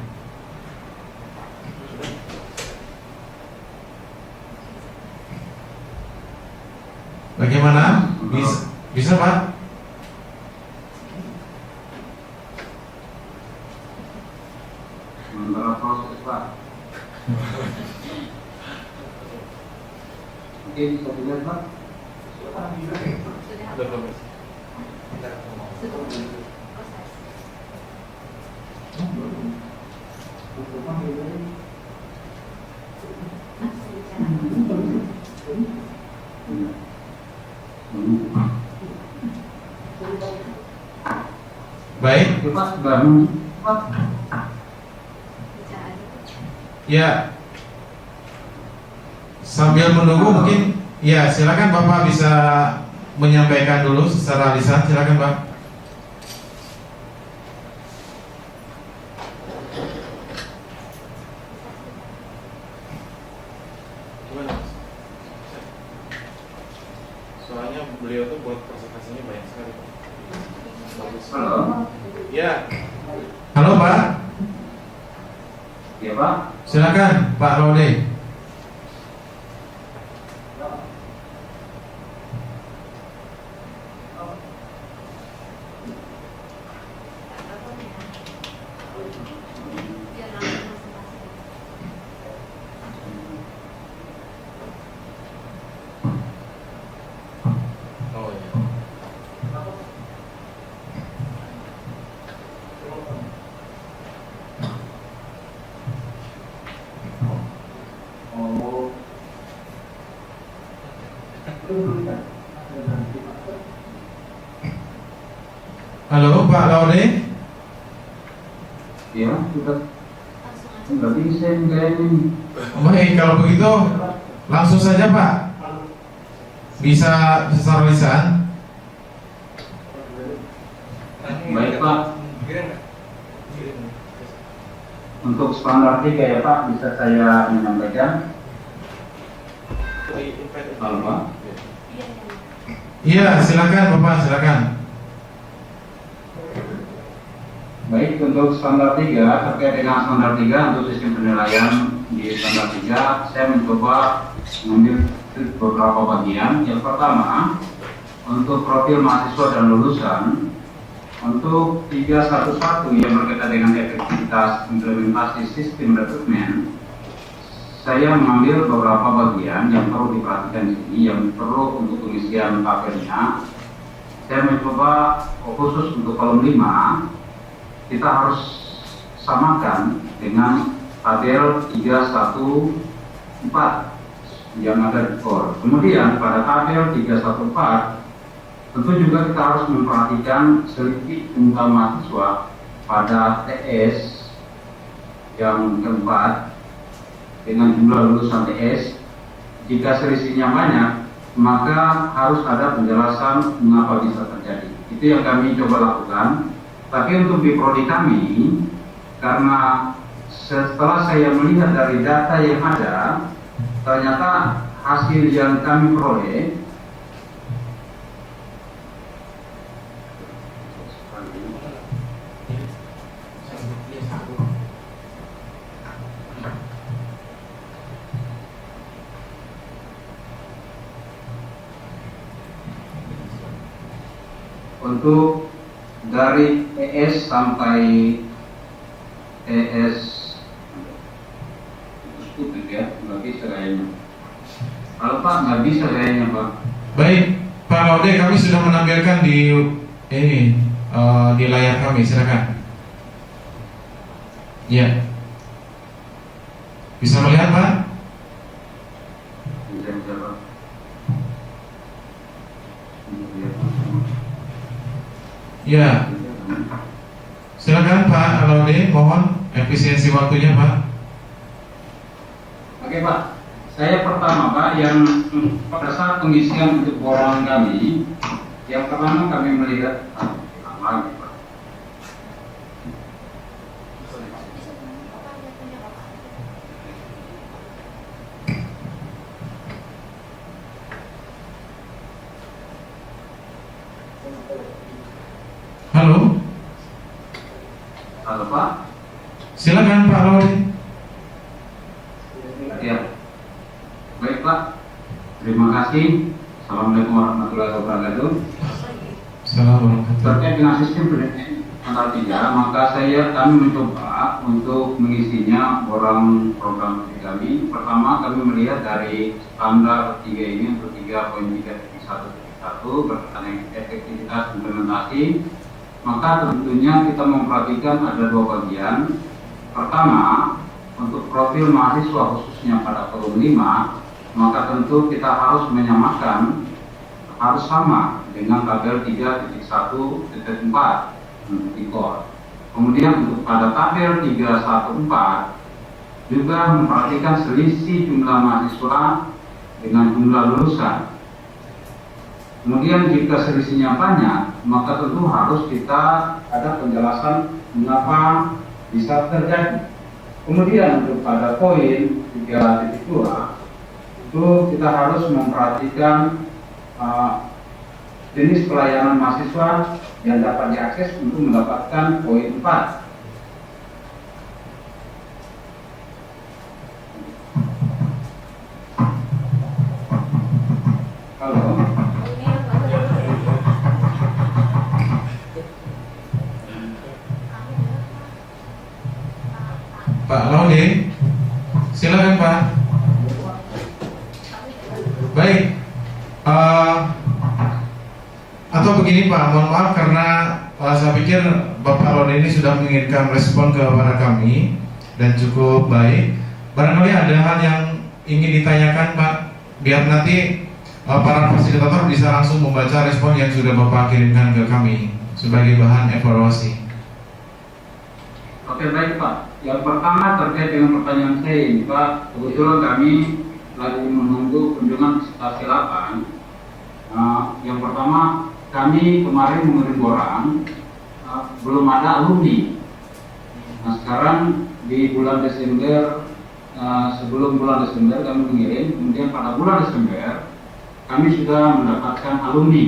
A: Bagaimana? Bisa Pak?
G: Sementara proses Pak. Oke, bisa dilihat Pak.
A: Baik.
G: Ya Pak, bangun. Pak,
H: Bicara aja.
A: Ya. Sambil menunggu mungkin ya silakan Bapak bisa menyampaikan dulu secara lisan, silakan Pak. Soalnya beliau tuh buat presentasinya banyak sekali Pak. Bagus.
G: halo.
A: Ya. Halo Pak.
G: Ya Pak.
A: Silakan Pak Laude.
H: Biar langsung presentasi.
A: Oh iya. Halo Pak Laude.
G: Ya, sudah.
H: Langsung aja.
G: Nggak bisa ini.
A: Baik, kalau begitu langsung saja Pak. Bisa secara lisan.
G: Baik Pak. Untuk standar 3 ya Pak, bisa saya menyampaikan. Halo Pak.
H: Iya, iya.
A: Iya, silakan Bapak, silakan.
G: Baik, untuk standar 3, terkait dengan standar 3 untuk sistem penilaian di standar 3, saya mencoba mengambil beberapa bagian. Yang pertama, untuk profil mahasiswa dan lulusan, untuk 311 yang berkaitan dengan efektivitas implementasi sistem rekrutmen, saya mengambil beberapa bagian yang perlu diperhatikan di sini, yang perlu untuk pengisian tabelnya. Saya mencoba khusus untuk kolom 5, kita harus samakan dengan tabel 314 yang ada di core. Kemudian pada tabel 314 tentu juga kita harus memperhatikan sedikit tentang mahasiswa pada TS yang keempat dengan jumlah lulusan TS. Jika selisihnya banyak, maka harus ada penjelasan mengapa bisa terjadi. Itu yang kami coba lakukan. Tapi untuk di prodi kami, karena setelah saya melihat dari data yang ada, ternyata hasil yang kami peroleh untuk dari ES sampai ES stupid ya, nggak bisa kayaknya. Kalau Pak nggak bisa kayaknya Pak.
A: Baik, Pak Laude, kami sudah menampilkan di ini di layar kami, silakan. Ya, bisa melihat Pak?
G: Bisa Pak.
A: Ya, silakan Pak Laude, mohon efisiensi waktunya Pak.
G: Oke Pak, saya pertama Pak yang pada saat pengisian untuk borongan kami, yang pertama kami melihat lagi Pak.
A: Halo,
G: Halo Pak.
A: silakan Pak Laude.
G: Ya. Baik Pak. Terima kasih. Assalamualaikum warahmatullahi wabarakatuh.
A: Assalamualaikum.
G: Terkait dengan sistem pendidikan standar 3, maka kami mencoba untuk mengisinya orang program kami. Pertama kami melihat dari standar 3 ini untuk 3.3.1.1 berkaitan dengan efektivitas implementasi. Maka tentunya kita memperhatikan ada dua bagian. Pertama, untuk profil mahasiswa khususnya pada kolom 5, maka tentu kita harus menyamakan, harus sama dengan tabel 3.1.4 Tipikor. Kemudian untuk pada tabel 314 juga memperhatikan selisih jumlah mahasiswa dengan jumlah lulusan. Kemudian jika selisihnya banyak, maka tentu harus kita ada penjelasan mengapa bisa terjadi. Kemudian untuk pada poin 3.2 itu kita harus memperhatikan jenis pelayanan mahasiswa yang dapat diakses untuk mendapatkan poin 4. Halo.
A: Pak Laude, silakan Pak. Baik, atau begini Pak, mohon maaf karena saya pikir Bapak Laude ini sudah mengirimkan respon kepada kami dan cukup baik. Barangkali ada hal yang ingin ditanyakan Pak, biar nanti para fasilitator bisa langsung membaca respon yang sudah Bapak kirimkan ke kami sebagai bahan evaluasi.
G: Oke, baik Pak. Yang pertama terkait dengan pertanyaan saya ini Pak, kebetulan kami lagi menunggu kunjungan stasi 8. Yang pertama, kami kemarin mengirim orang, belum ada alumni. Nah sekarang di bulan Desember, sebelum bulan Desember kami mengirim, kemudian pada bulan Desember kami sudah mendapatkan alumni.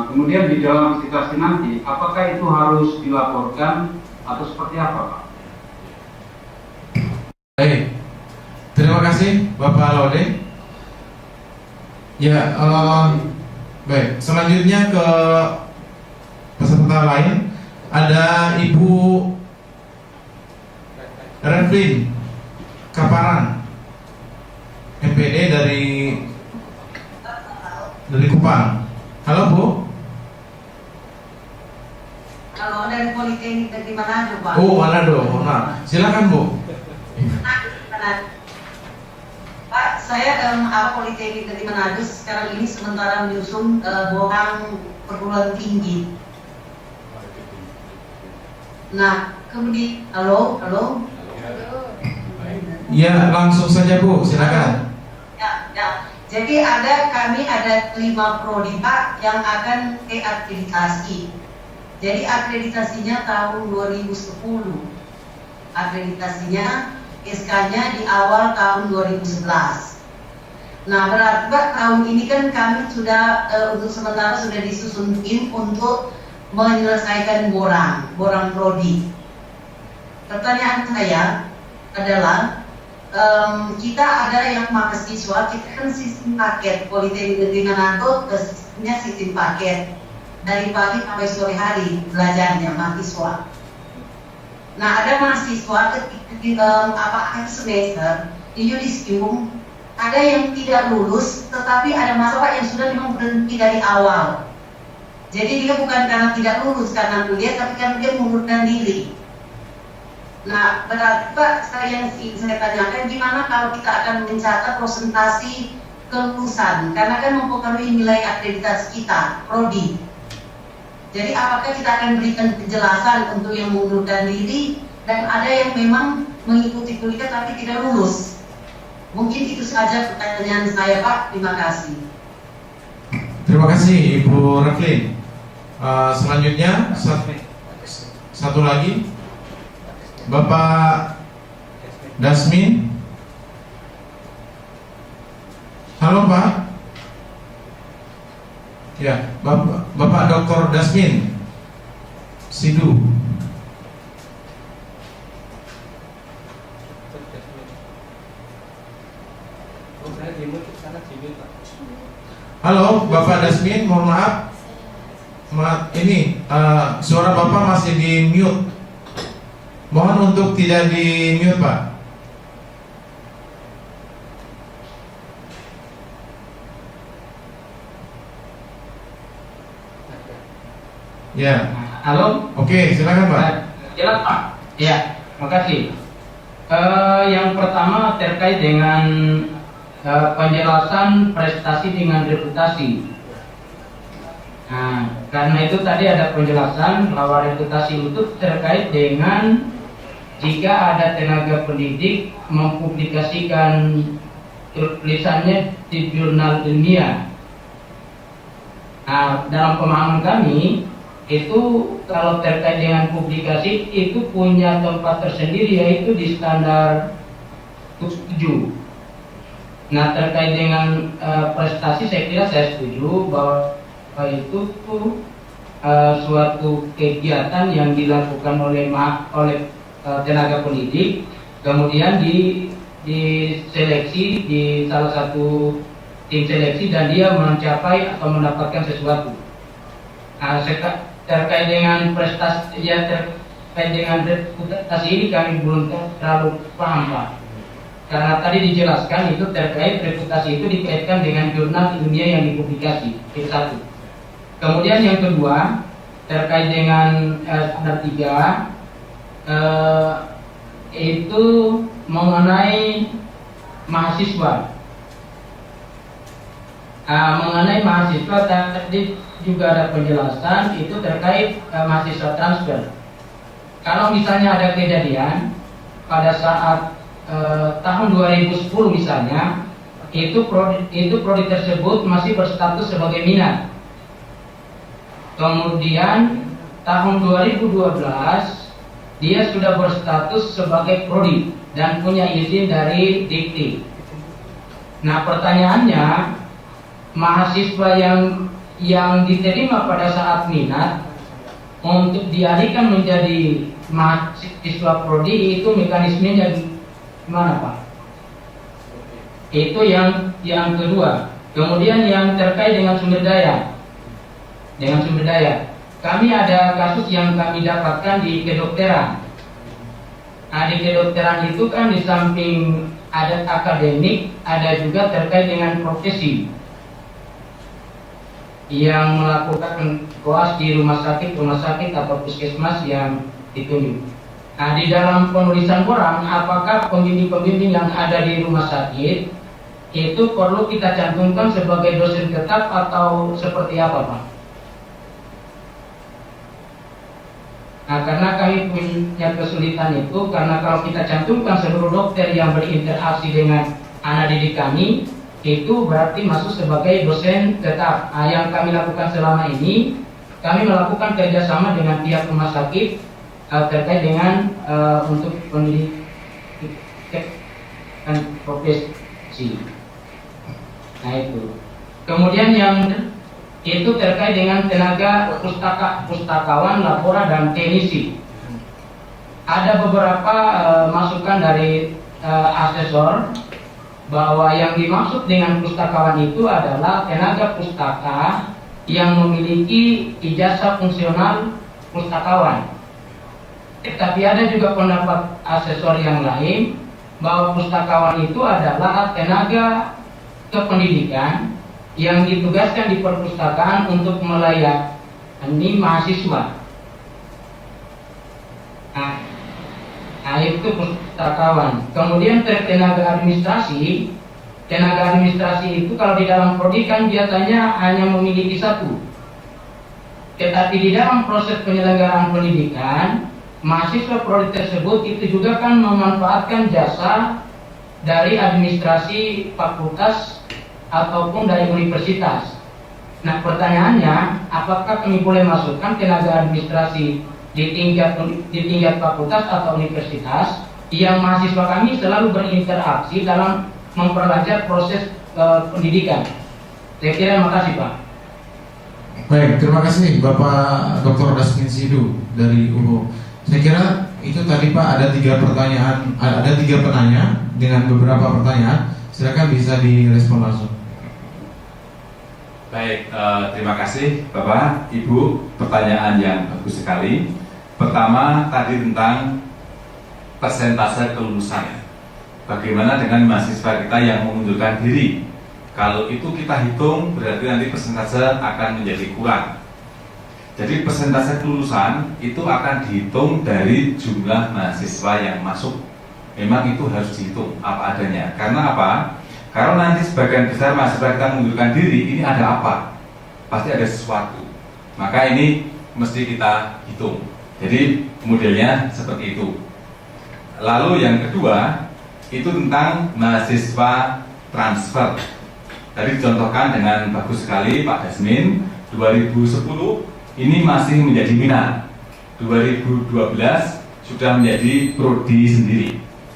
G: Kemudian di dalam situasi nanti, apakah itu harus dilaporkan atau seperti apa Pak?
A: Baik, terima kasih Bapak Laude. Ya, baik. Selanjutnya ke peserta lain, ada Ibu Revlin Kaparan, MPD dari Kupang. Halo Bu.
I: Kalau dari Politeknik dari Manado Pak.
A: Oh Manado, nah silakan Bu.
I: Pak, saya Politeknik dari Manado sekarang ini sementara menyusun borang perguruan tinggi. Nah, kemudian halo.
A: Ya, langsung saja Bu, silakan.
I: Ya. Jadi kami ada 5 prodi Pak yang akan reakreditasi. Jadi akreditasinya tahun 2010. Akreditasinya SK-nya di awal tahun 2011. Nah berarti Pak, tahun ini kan kami sudah untuk sementara sudah disusun tim untuk menyelesaikan borang prodi. Pertanyaan saya adalah kita ada yang mahasiswa, kita kan sistem paket Politeknik Negeri Manado, sistemnya sistem paket dari pagi sampai sore hari belajarnya mahasiswa. Nah ada mahasiswa akhir semester di yudisium ada yang tidak lulus, tetapi ada mahasiswa yang sudah memang berhenti dari awal. Jadi dia bukan karena tidak lulus karena kuliah, tapi karena dia mengundurkan diri. Nah berarti Pak, saya tanyakan gimana kalau kita akan mencatat presentasi kelulusan, karena kan mempengaruhi nilai akreditasi kita, prodi. Jadi apakah kita akan berikan penjelasan untuk yang mengundurkan diri dan ada yang memang mengikuti kuliah tapi tidak lulus? Mungkin itu saja pertanyaan saya Pak, terima kasih.
A: Terima kasih Ibu Revlin. Selanjutnya satu lagi Bapak Dasmin. Halo Pak. Ya, Bapak Dr. Dasmin Sidu. Halo Bapak Dasmin, mohon maaf. Ini suara Bapak masih di mute. Mohon untuk tidak di mute Pak. Ya.
J: Halo.
A: Oke, silakan Pak.
J: Silakan Pak. Ya, makasih. Yang pertama terkait dengan penjelasan prestasi dengan reputasi. Nah, Nah, karena itu tadi ada penjelasan bahwa reputasi itu terkait dengan jika ada tenaga pendidik mempublikasikan tulisannya di jurnal ilmiah. Nah, dalam pemahaman kami itu kalau terkait dengan publikasi itu punya tempat tersendiri yaitu di standar 7. Nah, terkait dengan prestasi saya kira saya setuju bahwa itu suatu kegiatan yang dilakukan oleh tenaga pendidik, kemudian diseleksi di salah satu tim seleksi dan dia mencapai atau mendapatkan sesuatu. Nah, terkait dengan prestasi terkait dengan reputasi ini kami belum terlalu paham, Pak. Karena tadi dijelaskan itu terkait reputasi itu dikaitkan dengan jurnal ilmiah yang dipublikasi, itu satu. Kemudian yang kedua terkait dengan standar 3 itu mengenai mahasiswa. Mengenai mahasiswa tadi juga ada penjelasan itu terkait mahasiswa transfer. Kalau misalnya ada kejadian pada saat tahun 2010 misalnya itu prodi tersebut masih berstatus sebagai minat. Kemudian tahun 2012 dia sudah berstatus sebagai prodi dan punya izin dari Dikti. Nah, pertanyaannya, mahasiswa yang diterima pada saat minat untuk dialihkan menjadi mahasiswa prodi itu mekanismenya gimana, Pak? Itu yang kedua. Kemudian yang terkait dengan sumber daya. Kami ada kasus yang kami dapatkan di kedokteran. Nah, di kedokteran itu kan di samping ada akademik, ada juga terkait dengan profesi yang melakukan koas di rumah sakit atau puskesmas yang ditunjuk. Nah, di dalam penulisan koran, apakah pembimbing-pembimbing yang ada di rumah sakit itu perlu kita cantumkan sebagai dosen tetap atau seperti apa, Pak? Nah, karena kami punya kesulitan itu, karena kalau kita cantumkan seluruh dokter yang berinteraksi dengan anak didik kami, itu berarti masuk sebagai dosen tetap. Nah, yang kami lakukan selama ini, kami melakukan kerjasama dengan pihak rumah sakit terkait dengan untuk pendidikan profesi. Nah, itu. Kemudian yang itu terkait dengan tenaga pustakawan, lapora, dan teknisi. Ada beberapa masukan dari asesor bahwa yang dimaksud dengan pustakawan itu adalah tenaga pustaka yang memiliki ijazah fungsional pustakawan. Tapi ada juga pendapat asesor yang lain bahwa pustakawan itu adalah tenaga kependidikan yang ditugaskan di perpustakaan untuk melayani mahasiswa. Nah, itu pustakawan. Kemudian tenaga administrasi itu kalau di dalam prodi kan biasanya hanya memiliki satu. Tetapi di dalam proses penyelenggaraan pendidikan, mahasiswa prodi tersebut itu juga kan memanfaatkan jasa dari administrasi fakultas ataupun dari universitas. Nah, pertanyaannya, apakah kami boleh masukkan tenaga administrasi di tingkat fakultas atau universitas yang mahasiswa kami selalu berinteraksi dalam memperlancar proses pendidikan? Saya kira makasih, Pak.
A: Baik, terima kasih Bapak Dr. Dasmin Sidu dari UHO. Saya kira itu tadi Pak ada 3 pertanyaan, ada 3 penanya dengan beberapa pertanyaan. Silakan bisa direspon langsung.
C: Baik, terima kasih Bapak, Ibu, pertanyaan yang bagus sekali. Pertama tadi tentang persentase kelulusan. Bagaimana dengan mahasiswa kita yang mengundurkan diri? Kalau itu kita hitung berarti nanti persentase akan menjadi kurang. Jadi persentase kelulusan itu akan dihitung dari jumlah mahasiswa yang masuk. Memang itu harus dihitung apa adanya. Karena apa? Karena nanti sebagian besar mahasiswa kita mengundurkan diri, ini ada apa? Pasti ada sesuatu. Maka ini mesti kita hitung. Jadi modelnya seperti itu. Lalu yang kedua itu tentang mahasiswa transfer. Tadi dicontohkan dengan bagus sekali Pak Dasmin. 2010 ini masih menjadi minat. 2012 sudah menjadi prodi sendiri.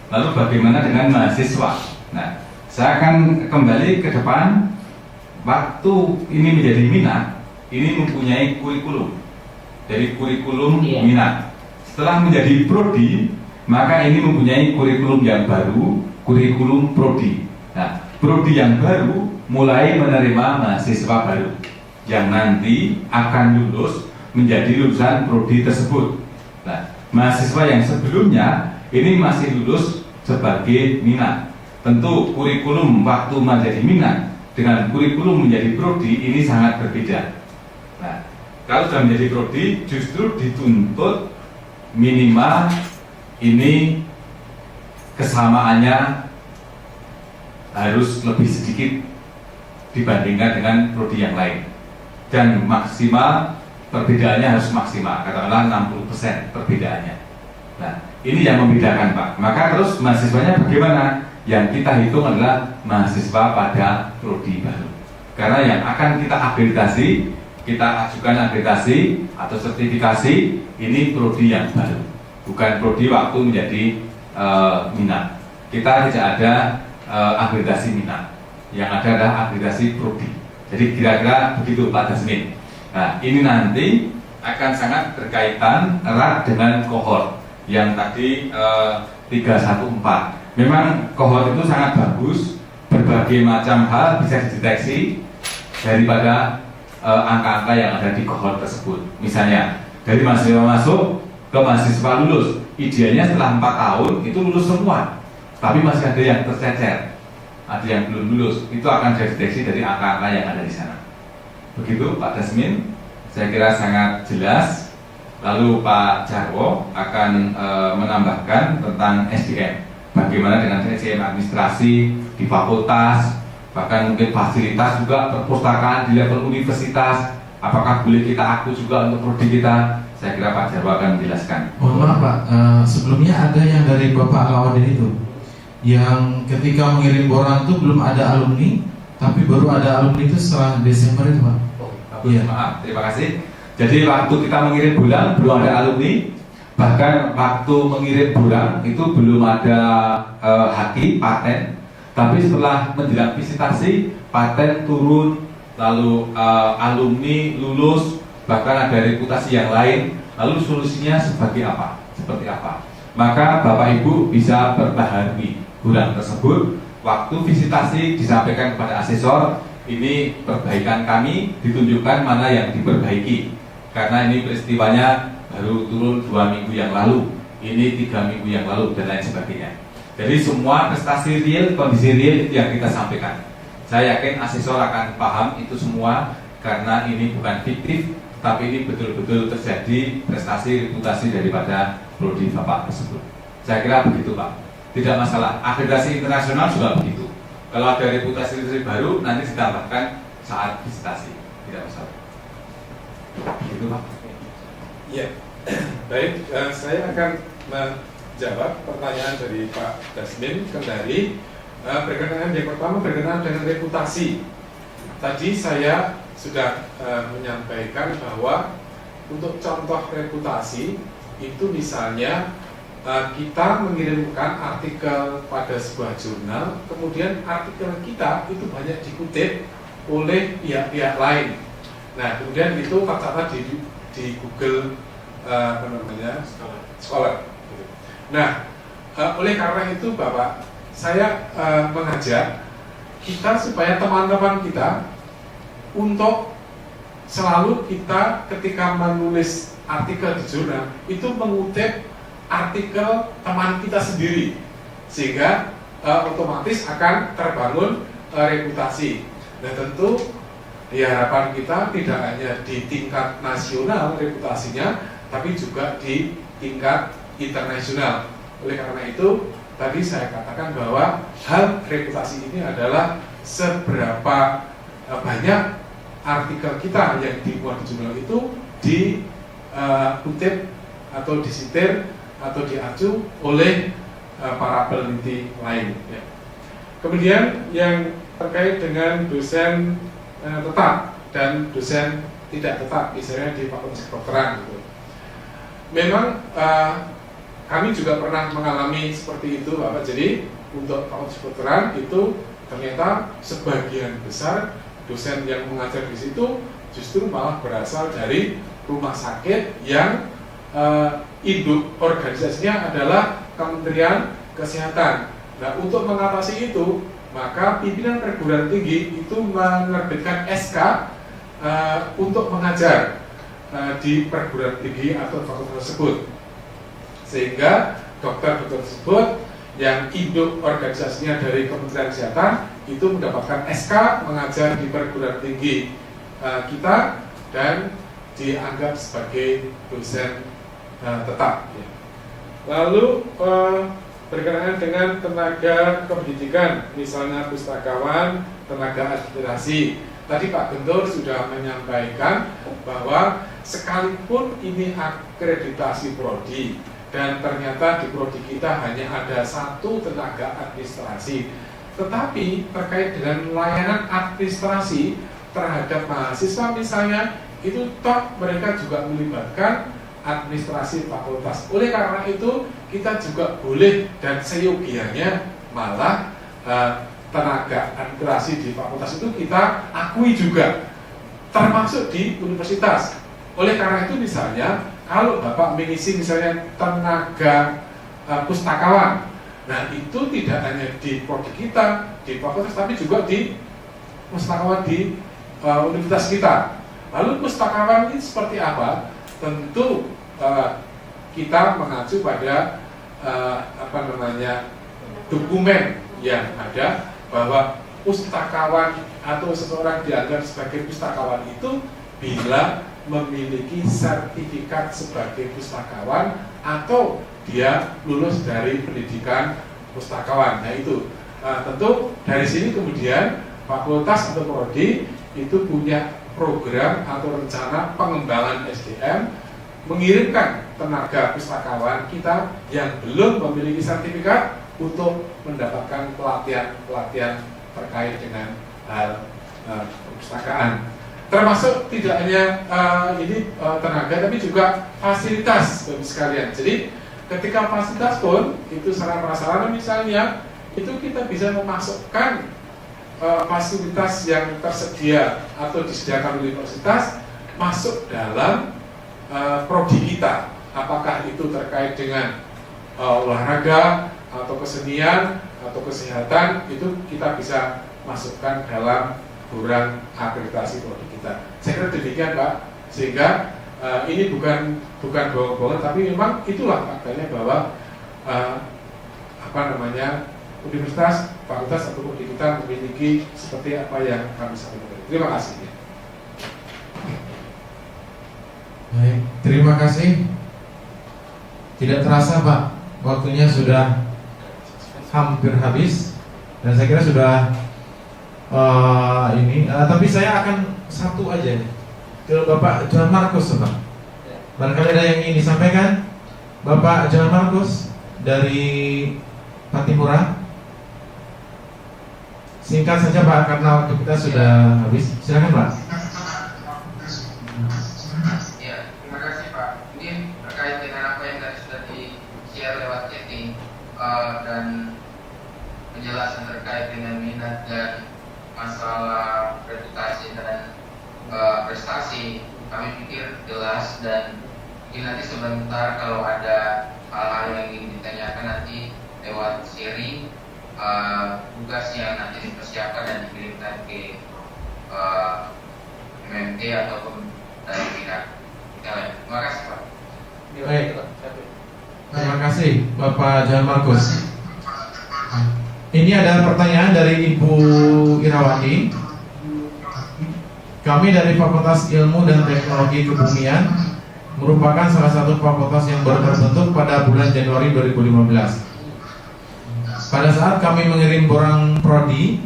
C: Lalu bagaimana dengan mahasiswa? Nah, saya akan kembali ke depan. Waktu ini menjadi minat, ini mempunyai kurikulum. Jadi kurikulum minat. Setelah menjadi prodi, maka ini mempunyai kurikulum yang baru, kurikulum prodi. Nah, prodi yang baru mulai menerima mahasiswa baru yang nanti akan lulus menjadi lulusan prodi tersebut. Nah, mahasiswa yang sebelumnya ini masih lulus sebagai minat. Tentu kurikulum waktu menjadi minat dengan kurikulum menjadi prodi ini sangat berbeda. Nah, kalau sudah menjadi prodi justru dituntut minimal ini kesamaannya harus lebih sedikit dibandingkan dengan prodi yang lain, dan maksimal perbedaannya harus maksimal, katakanlah 60% perbedaannya. Nah, ini yang membedakan Pak. Maka terus mahasiswanya bagaimana? Yang kita hitung adalah mahasiswa pada prodi baru, karena yang akan kita akreditasi, kita ajukan akreditasi atau sertifikasi ini prodi yang baru, bukan prodi waktu menjadi minat. Kita tidak ada akreditasi minat, yang ada adalah akreditasi prodi. Jadi kira-kira begitu Pak Dasmin. Nah, ini nanti akan sangat berkaitan erat dengan kohort yang tadi 314. Memang kohort itu sangat bagus, berbagai macam hal bisa dideteksi daripada angka-angka yang ada di kohort tersebut. Misalnya dari mahasiswa masuk ke mahasiswa lulus, idealnya setelah 4 tahun itu lulus semua, tapi masih ada yang tercecer, ada yang belum lulus. Itu akan dideteksi dari angka-angka yang ada di sana. Begitu Pak Dasmin, saya kira sangat jelas. Lalu Pak Jarwo akan menambahkan tentang SDM. Bagaimana dengan SDM administrasi di fakultas, bahkan mungkin fasilitas juga perpustakaan di level universitas. Apakah boleh kita akui juga untuk prodi kita? Saya kira Pak Jarwo akan menjelaskan.
A: Mohon maaf Pak, sebelumnya ada yang dari Bapak Lawadin itu, yang ketika mengirim boran itu belum ada alumni, tapi baru ada alumni itu setelah Desember itu Pak.
C: Iya. Maaf, terima kasih. Jadi waktu kita mengirim bulan belum ada alumni, bahkan waktu mengirim bulan itu belum ada haki paten. Tapi setelah menjelang visitasi, paten turun, lalu alumni lulus, bahkan ada reputasi yang lain. Lalu solusinya sebagai apa? Seperti apa? Maka Bapak Ibu bisa berbaharui bulan tersebut. Waktu visitasi disampaikan kepada asesor, ini perbaikan kami, ditunjukkan mana yang diperbaiki. Karena ini peristiwanya baru turun 2 minggu yang lalu, ini 3 minggu yang lalu, dan lain sebagainya. Jadi semua prestasi real, kondisi real itu yang kita sampaikan. Saya yakin asesor akan paham itu semua, karena ini bukan fiktif, tapi ini betul-betul terjadi prestasi reputasi daripada prodi Bapak tersebut. Saya kira begitu Pak. Tidak masalah, akreditasi internasional juga begitu. Kalau ada reputasi baru, nanti ditambahkan saat visitasi, tidak masalah. Begitu Pak.
D: Iya, baik. Saya akan menjawab pertanyaan dari Pak Dasmin Kendari. Berkenaan yang pertama berkenaan dengan reputasi. Tadi saya sudah menyampaikan bahwa untuk contoh reputasi itu misalnya kita mengirimkan artikel pada sebuah jurnal, kemudian artikel kita itu banyak dikutip oleh pihak-pihak lain. Nah, kemudian itu tercatat di Google Scholar. Nah, oleh karena itu Bapak, saya mengajak kita supaya teman-teman kita untuk selalu kita ketika menulis artikel di jurnal itu mengutip artikel teman kita sendiri, sehingga otomatis akan terbangun reputasi. Dan tentu harapan kita tidak hanya di tingkat nasional reputasinya, tapi juga di tingkat internasional. Oleh karena itu, tadi saya katakan bahwa hal reputasi ini adalah seberapa banyak artikel kita yang dimuat di jurnal itu dikutip atau disitir atau diacu oleh para peneliti lain. Ya. Kemudian yang terkait dengan dosen tetap dan dosen tidak tetap, misalnya di Fakultas Kedokteran gitu. Memang kami juga pernah mengalami seperti itu, Bapak. Jadi untuk Fakultas Kedokteran itu ternyata sebagian besar dosen yang mengajar di situ justru malah berasal dari rumah sakit yang induk organisasinya adalah Kementerian Kesehatan. Nah, untuk mengatasi itu, maka pimpinan perguruan tinggi itu menerbitkan SK untuk mengajar di perguruan tinggi atau fakultas tersebut, sehingga dokter-dokter tersebut yang induk organisasinya dari Kementerian Kesehatan itu mendapatkan SK mengajar di perguruan tinggi kita dan dianggap sebagai dosen tetap. Lalu berkenaan dengan tenaga kependidikan, misalnya pustakawan, tenaga administrasi. Tadi Pak Guntur sudah menyampaikan bahwa sekalipun ini akreditasi prodi dan ternyata di prodi kita hanya ada 1 tenaga administrasi, tetapi terkait dengan layanan administrasi terhadap mahasiswa misalnya, itu toh mereka juga melibatkan administrasi fakultas. Oleh karena itu kita juga boleh dan seyogianya malah tenaga administrasi di fakultas itu kita akui juga termasuk di universitas. Oleh karena itu misalnya kalau Bapak mengisi misalnya tenaga pustakawan, nah itu tidak hanya di prodi kita di fakultas tapi juga di pustakawan di universitas kita. Lalu pustakawan ini seperti apa? Tentu kita mengacu pada dokumen yang ada bahwa pustakawan atau seseorang dianggap sebagai pustakawan itu bila memiliki sertifikat sebagai pustakawan atau dia lulus dari pendidikan pustakawan. Nah itu tentu dari sini kemudian fakultas atau prodi itu punya program atau rencana pengembangan SDM mengirimkan tenaga pustakawan kita yang belum memiliki sertifikat untuk mendapatkan pelatihan terkait dengan hal perpustakaan. Termasuk tidak hanya tenaga tapi juga fasilitas bagi sekalian. Jadi ketika fasilitas pun itu sarana prasarana misalnya itu kita bisa memasukkan fasilitas yang tersedia atau disediakan oleh universitas masuk dalam prodi kita. Apakah itu terkait dengan olahraga atau kesenian atau kesehatan, itu kita bisa masukkan dalam program akreditasi prodi kita. Saya kira demikian Pak, sehingga ini bukan bohong-bohongan, tapi memang itulah faktanya bahwa universitas, fakultas atau prodi kita memiliki seperti apa yang kami sampaikan. Terima kasih.
A: Baik, terima kasih. Tidak terasa Pak, waktunya sudah hampir habis dan saya kira sudah tapi saya akan satu aja ke Bapak Johan Markus Pak. Barangkali ada yang ingin disampaikan, Bapak Johan Markus dari Patimura. Singkat saja Pak, karena waktu kita sudah habis. Silakan Pak.
J: Ya, terima kasih Pak. Ini terkait dengan apa yang tadi sudah di-share lewat chatting dan penjelasan terkait dengan minat dan masalah reputasi dan prestasi. Kami pikir jelas dan mungkin nanti sebentar kalau ada hal-hal yang ingin ditanyakan nanti lewat sharing tugas yang nanti dipersiapkan dan dikirimkan ke MMT ataupun dari pihak lain. Terima kasih Pak.
A: Baik. Terima kasih Bapak Johan Markus. Ini ada pertanyaan dari Ibu Irawati. Kami dari Fakultas Ilmu dan Teknologi Kebumian merupakan salah satu fakultas yang baru terbentuk pada bulan Januari 2015. Pada saat kami mengirim borang prodi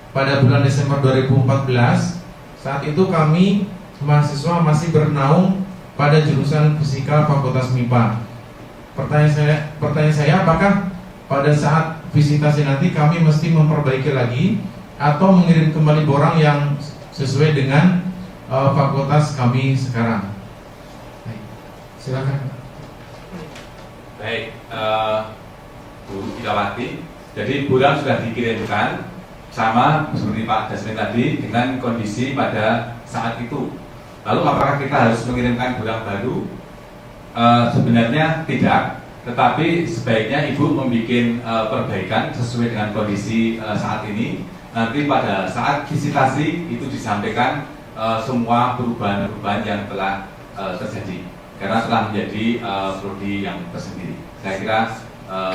A: pada bulan Desember 2014, Saat itu kami mahasiswa masih bernaung pada jurusan Fisika Fakultas MIPA. Pertanyaan saya, apakah pada saat visitasi nanti kami mesti memperbaiki lagi atau mengirim kembali borang yang sesuai dengan fakultas kami sekarang? Baik, silakan.
C: Baik, Bu Irawati. Jadi borang sudah dikirimkan sama seperti Pak Dasmin tadi dengan kondisi pada saat itu. Lalu apakah kita harus mengirimkan borang baru? Sebenarnya tidak, tetapi sebaiknya Ibu membuat perbaikan sesuai dengan kondisi saat ini. Nanti pada saat visitasi itu disampaikan semua perubahan-perubahan yang telah terjadi, karena telah menjadi prodi yang tersendiri. Saya kira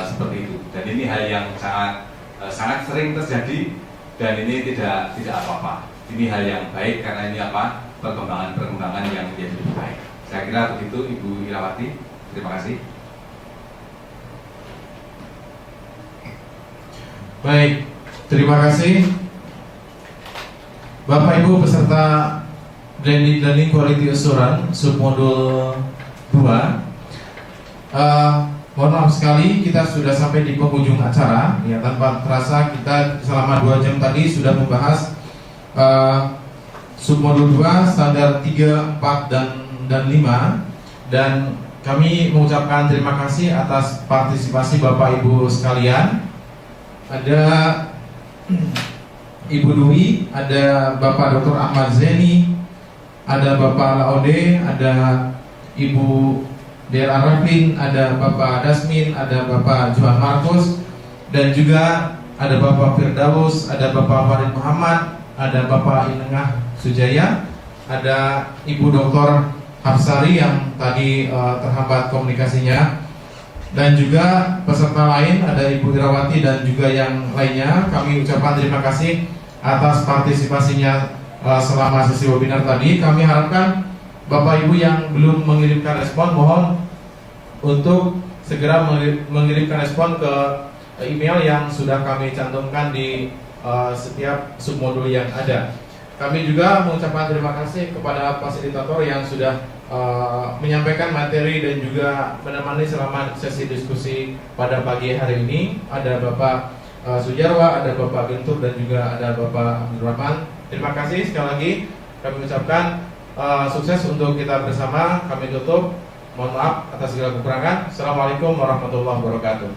C: seperti itu. Dan ini hal yang sangat sering terjadi, dan ini tidak apa-apa. Ini hal yang baik karena ini perkembangan yang menjadi lebih baik. Saya kira begitu, Ibu Irawati. Terima kasih.
A: Baik, terima kasih Bapak Ibu peserta Blended Quality Assurance submodul 2. Mohon maaf sekali, kita sudah sampai di penghujung acara. Ya, tanpa terasa kita selama 2 jam tadi sudah membahas submodul 2 standar 3, 4 dan 5. Dan kami mengucapkan terima kasih atas partisipasi Bapak Ibu sekalian. Ada Ibu Dwi, ada Bapak Dr. Ahmad Zeni, ada Bapak Laode, ada Ibu Dera Rafin, ada Bapak Dasmin, ada Bapak Johan Markus, dan juga ada Bapak Firdaus, ada Bapak Farid Muhammad, ada Bapak Inengah Sujaya, ada Ibu Dr. Hafsari yang tadi terhambat komunikasinya, dan juga peserta lain ada Ibu Irawati dan juga yang lainnya. Kami ucapkan terima kasih atas partisipasinya selama sesi webinar tadi. Kami harapkan Bapak Ibu yang belum mengirimkan respon, mohon untuk segera mengirimkan respon ke email yang sudah kami cantumkan di setiap submodul yang ada. Kami juga mengucapkan terima kasih kepada fasilitator yang sudah menyampaikan materi dan juga menemani selama sesi diskusi pada pagi hari ini. Ada Bapak Sujarwa, ada Bapak Gentur, dan juga ada Bapak Abdul Rahman. Terima kasih sekali lagi. Kami ucapkan sukses untuk kita bersama. Kami tutup. Mohon maaf atas segala kekurangan. Assalamualaikum warahmatullahi wabarakatuh.